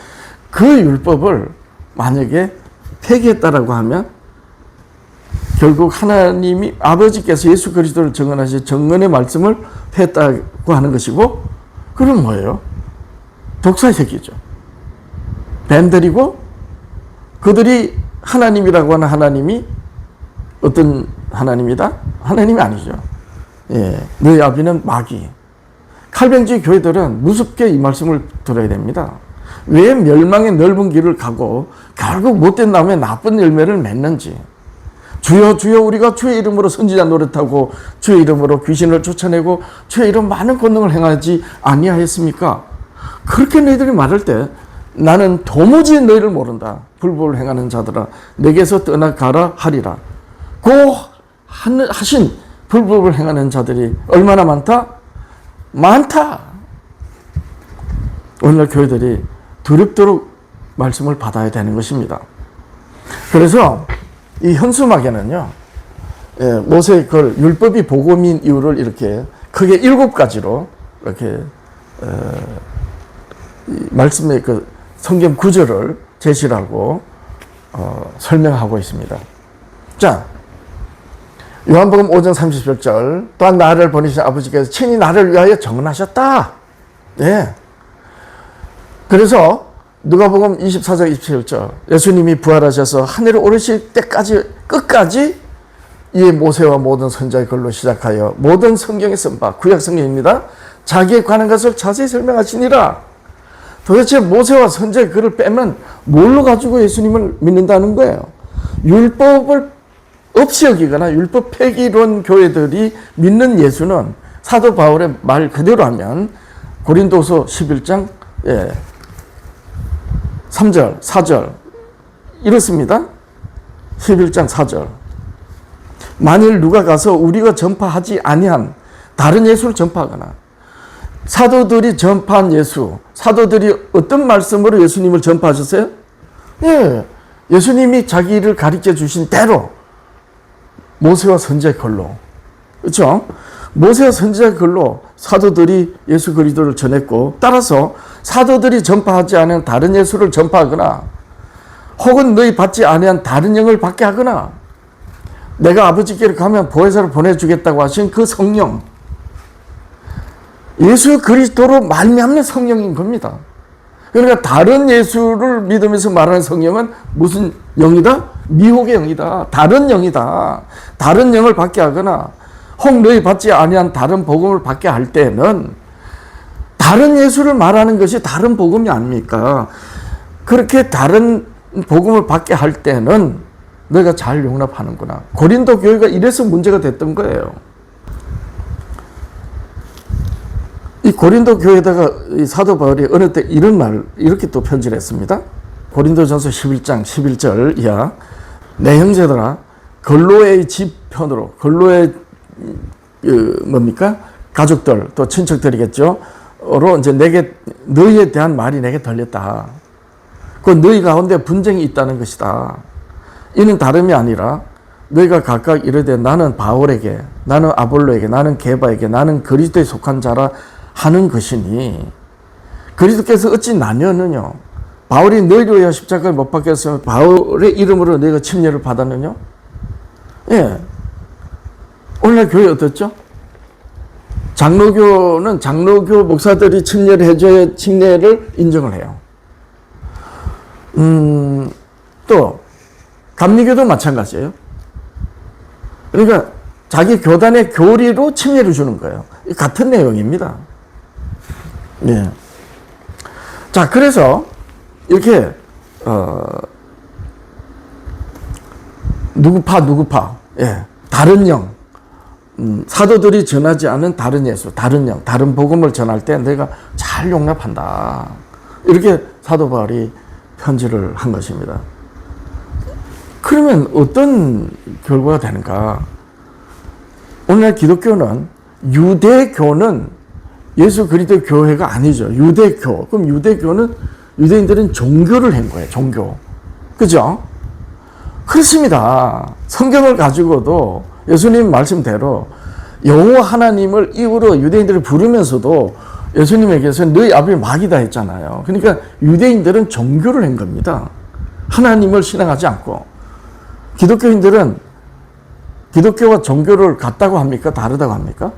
그 율법을 만약에 폐기했다라고 하면 결국 하나님이 아버지께서 예수 그리스도를 정언하신 정언의 말씀을 폐했다고 하는 것이고, 그럼 뭐예요? 독사의 새끼죠. 뱀들이고 그들이 하나님이라고 하는 하나님이 어떤 하나님이다? 하나님이 아니죠. 너희 아비는 마귀. 칼뱅주의 교회들은 무섭게 이 말씀을 들어야 됩니다. 왜 멸망의 넓은 길을 가고 결국 못된 나무에 나쁜 열매를 맺는지. 주여 주여 우리가 주의 이름으로 선지자 노릇하고 주의 이름으로 귀신을 쫓아내고 주의 이름 많은 권능을 행하지 아니하였습니까? 그렇게 너희들이 말할 때 나는 도무지 너희를 모른다. 불법을 행하는 자들아 내게서 떠나가라 하리라. 고 하신 불법을 행하는 자들이 얼마나 많다? 많다. 오늘날 교회들이 두렵도록 말씀을 받아야 되는 것입니다. 그래서 이 현수막에는요, 모세의 그 율법이 복음인 이유를 이렇게 크게 7가지로 이렇게 말씀의 그 성경 구절을 제시를 하고 설명하고 있습니다. 자, 요한복음 5장 37절, 또한 나를 보내신 아버지께서 친히 나를 위하여 정언하셨다. 네. 그래서 누가복음 24장 27절, 예수님이 부활하셔서 하늘에 오르실 때까지 끝까지 이 모세와 모든 선지자의 글로 시작하여 모든 성경에 쓴 바, 구약 성경입니다. 자기에 관한 것을 자세히 설명하시니라. 도대체 모세와 선지자의 글을 빼면 뭘로 가지고 예수님을 믿는다는 거예요? 율법을 없이 여기거나 율법 폐기론 교회들이 믿는 예수는 사도 바울의 말 그대로 하면 고린도서 11장 3절, 4절 이렇습니다. 11장 4절. 만일 누가 가서 우리가 전파하지 아니한 다른 예수를 전파하거나, 사도들이 전파한 예수, 사도들이 어떤 말씀으로 예수님을 전파하셨어요? 예수님이 자기를 가르쳐 주신 대로 모세와 선지자의 글로, 그렇죠? 모세와 선지자의 글로 사도들이 예수 그리스도를 전했고, 따라서 사도들이 전파하지 않은 다른 예수를 전파하거나, 혹은 너희 받지 아니한 다른 영을 받게 하거나, 내가 아버지께로 가면 보혜사를 보내주겠다고 하신 그 성령, 예수 그리스도로 말미암는 성령인 겁니다. 그러니까 다른 예수를 믿으면서 말하는 성령은 무슨 영이다? 미혹의 영이다. 다른 영이다. 다른 영을 받게 하거나 혹 너희 받지 아니한 다른 복음을 받게 할 때는 다른 예수를 말하는 것이 다른 복음이 아닙니까? 그렇게 다른 복음을 받게 할 때는 너희가 잘 용납하는구나. 고린도 교회가 이래서 문제가 됐던 거예요. 이 고린도 교회에다가 이 사도 바울이 어느 때 이런 말, 이렇게 또 편지를 했습니다. 고린도전서 11장 11절 이하, 내 형제들아 걸로의 집 편으로, 걸로의 뭡니까? 가족들 또 친척들이겠죠. 로 이제 내게 너희에 대한 말이 내게 들렸다. 그 너희 가운데 분쟁이 있다는 것이다. 이는 다름이 아니라 너희가 각각 이르되 나는 바울에게, 나는 아볼로에게, 나는 게바에게, 나는 그리스도에 속한 자라 하는 것이니 그리스도께서 어찌 나뉘었느냐? 바울이 너희를 위하여 십자가에 못 박혔으면 바울의 이름으로 너희가 침례를 받았느냐? 예. 오늘날 교회 어떻죠? 장로교는 장로교 목사들이 침례를 해줘야 침례를 인정을 해요. 또 감리교도 마찬가지예요. 그러니까 자기 교단의 교리로 침례를 주는 거예요. 같은 내용입니다. 예. 자, 그래서 이렇게 누구파, 예, 다른 영, 사도들이 전하지 않은 다른 예수, 다른 영, 다른 복음을 전할 때 내가 잘 용납한다. 이렇게 사도 바울이 편지를 한 것입니다. 그러면 어떤 결과가 되는가? 오늘날 기독교는 유대교는 예수 그리스도 교회가 아니죠. 유대교. 그럼 유대교는 유대인들은 종교를 한 거예요. 종교. 그죠? 그렇습니다. 성경을 가지고도 예수님 말씀대로 여호와 하나님을 이유로 유대인들을 부르면서도 예수님에게서 너희 아버지 마귀다 했잖아요. 그러니까 유대인들은 종교를 한 겁니다. 하나님을 신앙하지 않고. 기독교인들은 기독교와 종교를 같다고 합니까? 다르다고 합니까?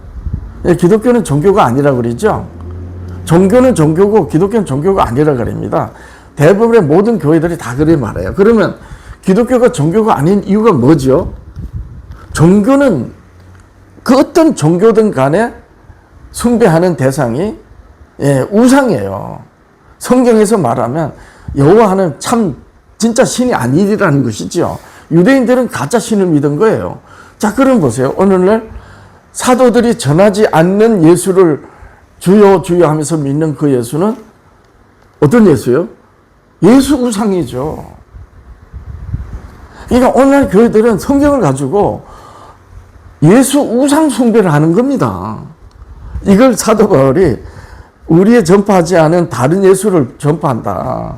예, 기독교는 종교가 아니라 그러죠. 종교는 종교고 기독교는 종교가 아니라 그럽니다. 대부분의 모든 교회들이 다 그래 말해요. 그러면 기독교가 종교가 아닌 이유가 뭐죠? 종교는 그 어떤 종교든 간에 숭배하는 대상이 우상이에요. 성경에서 말하면 여호와는 참 진짜 신이 아니라는 것이죠. 유대인들은 가짜 신을 믿은 거예요. 자, 그럼 보세요. 오늘날 사도들이 전하지 않는 예수를 주여 주여 하면서 믿는 그 예수는 어떤 예수요? 예수 우상이죠. 그러니까 오늘날 교회들은 성경을 가지고 예수 우상 숭배를 하는 겁니다. 이걸 사도 바울이 우리의 전파하지 않은 다른 예수를 전파한다.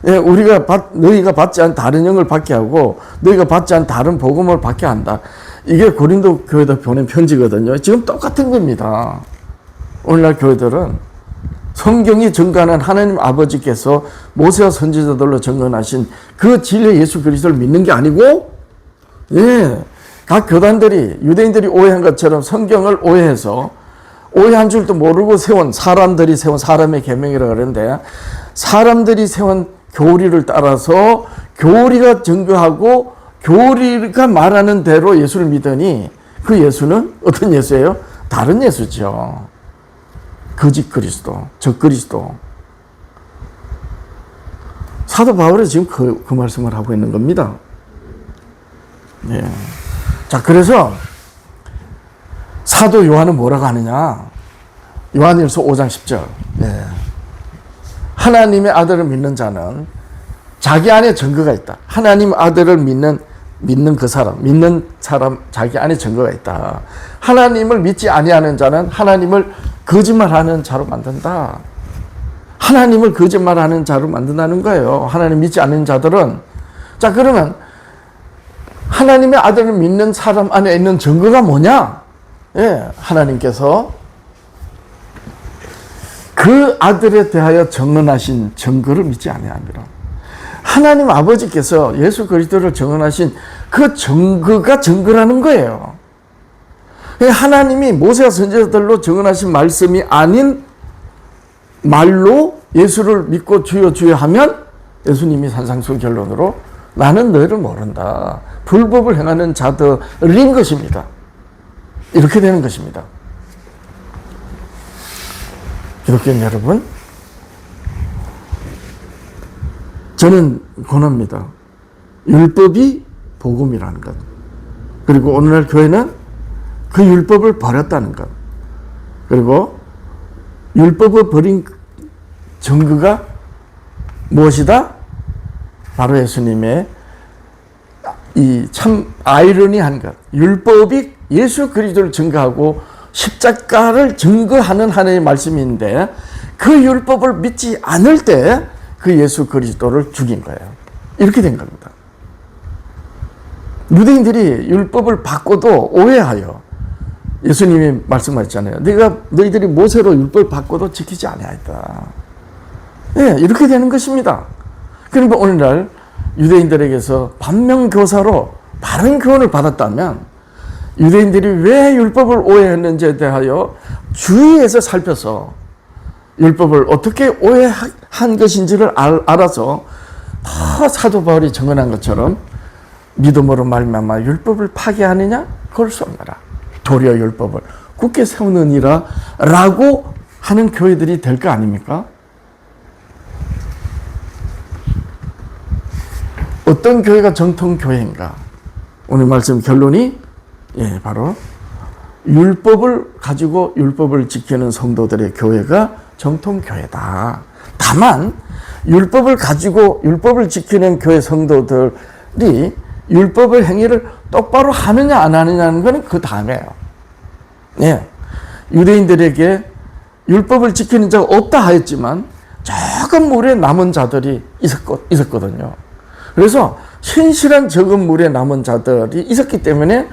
예, 너희가 받지 않은 다른 영을 받게 하고 너희가 받지 않은 다른 복음을 받게 한다. 이게 고린도 교회에다 보낸 편지거든요. 지금 똑같은 겁니다. 오늘날 교회들은 성경이 증거하는 하나님 아버지께서 모세와 선지자들로 증언하신 그 진리 예수 그리스도를 믿는 게 아니고, 예, 각 교단들이 유대인들이 오해한 것처럼 성경을 오해해서 오해한 줄도 모르고 사람들이 세운 사람의 계명이라고 그러는데, 사람들이 세운 교리를 따라서 교리가 증거하고 교리가 말하는 대로 예수를 믿으니 그 예수는 어떤 예수예요? 다른 예수죠. 거짓 그리스도, 적 그리스도. 사도 바울이 지금 그 말씀을 하고 있는 겁니다. 예. 자, 그래서 사도 요한은 뭐라고 하느냐? 요한일서 5장 10절. 예. 하나님의 아들을 믿는 자는 자기 안에 증거가 있다. 하나님 아들을 믿는 사람 자기 안에 증거가 있다. 하나님을 믿지 아니하는 자는 하나님을 거짓말하는 자로 만든다. 하나님을 거짓말하는 자로 만든다는 거예요. 하나님 믿지 않는 자들은. 자, 그러면 하나님의 아들을 믿는 사람 안에 있는 증거가 뭐냐? 예, 하나님께서 그 아들에 대하여 증언하신 증거를 믿지 아니하니라. 하나님 아버지께서 예수 그리스도를 증언하신 그 증거가 증거라는 거예요. 하나님이 모세와 선지자들로 증언하신 말씀이 아닌 말로 예수를 믿고 주여 주여 하면 예수님이 산상수 결론으로 나는 너희를 모른다. 불법을 행하는 자들인 것입니다. 이렇게 되는 것입니다. 기독교인 여러분, 저는 권합니다. 율법이 복음이라는 것. 그리고 오늘날 교회는 그 율법을 버렸다는 것. 그리고 율법을 버린 증거가 무엇이다? 바로 예수님의 이 참 아이러니한 것. 율법이 예수 그리스도를 증거하고 십자가를 증거하는 하나님의 말씀인데 그 율법을 믿지 않을 때 그 예수 그리스도를 죽인 거예요. 이렇게 된 겁니다. 유대인들이 율법을 받고도 오해하여 예수님이 말씀하셨잖아요. 너희들이 모세로 율법을 받고도 지키지 아니하였다. 예, 이렇게 되는 것입니다. 그러니까 오늘날 유대인들에게서 반면교사로 바른 교훈을 받았다면 유대인들이 왜 율법을 오해했는지에 대하여 주의해서 살펴서 율법을 어떻게 오해한 것인지를 알아서 더 사도 바울이 증언한 것처럼 믿음으로 말미암아 율법을 파괴하느냐? 그럴 수 없느라. 도리어 율법을 굳게 세우느니라 라고 하는 교회들이 될 거 아닙니까? 어떤 교회가 정통교회인가? 오늘 말씀 결론이 바로 율법을 가지고 율법을 지키는 성도들의 교회가 정통교회다. 다만 율법을 가지고 율법을 지키는 교회 성도들이 율법의 행위를 똑바로 하느냐 안 하느냐는 것은 그 다음에요. 예. 유대인들에게 율법을 지키는 자가 없다 하였지만 적은 물에 남은 자들이 있었거든요. 그래서 신실한 적은 물에 남은 자들이 있었기 때문에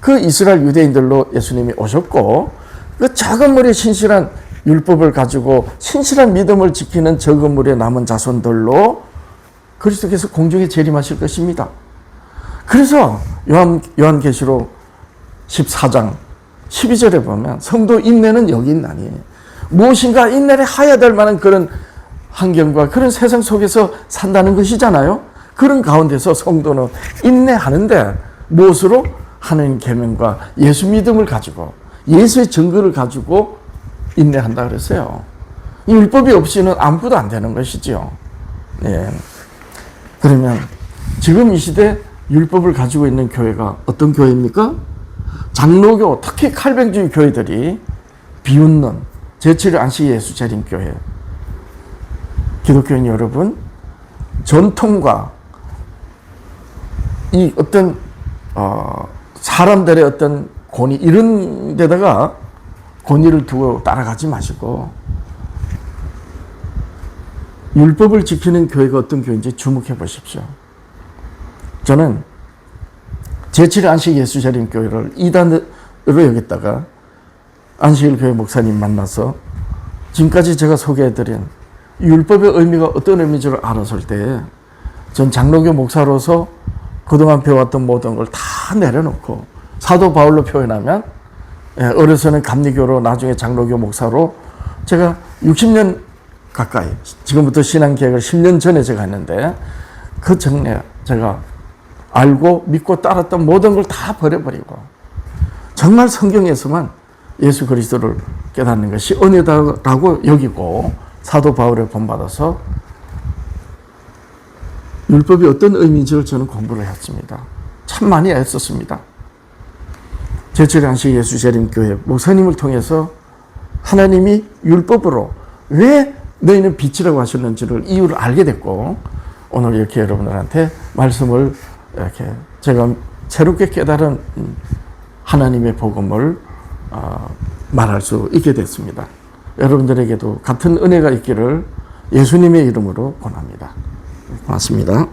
그 이스라엘 유대인들로 예수님이 오셨고 그 적은 물에 신실한 율법을 가지고 신실한 믿음을 지키는 적은 물에 남은 자손들로 그리스도께서 공중에 재림하실 것입니다. 그래서 요한계시록 14장 12절에 보면 성도 인내는 여기 있나니 무엇인가 인내를 하여야 될 만한 그런 환경과 그런 세상 속에서 산다는 것이잖아요. 그런 가운데서 성도는 인내하는데 무엇으로? 하나님 계명과 예수 믿음을 가지고 예수의 증거를 가지고 인내한다 그랬어요. 이 율법이 없이는 아무것도 안 되는 것이죠. 예. 그러면 지금 이 시대 율법을 가지고 있는 교회가 어떤 교회입니까? 장로교, 특히 칼뱅주의 교회들이 비웃는 제7일 안식 예수 재림 교회. 기독교인 여러분, 전통과 이 어떤 사람들의 어떤 권위 이런 데다가 권위를 두고 따라가지 마시고 율법을 지키는 교회가 어떤 교회인지 주목해 보십시오. 저는 제7일 안식 예수 재림 교회를 이단으로 여겼다가 안식일 교회 목사님 만나서 지금까지 제가 소개해드린 율법의 의미가 어떤 의미인지를 알았을 때 전 장로교 목사로서 그동안 배웠던 모든 걸 다 내려놓고 사도 바울로 표현하면 어려서는 감리교로 나중에 장로교 목사로 제가 60년 가까이 지금부터 신앙계획을 10년 전에 제가 했는데 그 전에 제가 알고 믿고 따랐던 모든 걸 다 버려버리고 정말 성경에서만 예수 그리스도를 깨닫는 것이 은혜다라고 여기고 사도 바울에 본받아서 율법이 어떤 의미인지를 저는 공부를 했습니다. 참 많이 애썼습니다. 제7일 안식 예수 재림 교회 목사님을 통해서 하나님이 율법으로 왜 너희는 빛이라고 하셨는지를 이유를 알게 됐고 오늘 이렇게 여러분들한테 말씀을 이렇게 제가 새롭게 깨달은 하나님의 복음을 말할 수 있게 됐습니다. 여러분들에게도 같은 은혜가 있기를 예수님의 이름으로 권합니다. 고맙습니다.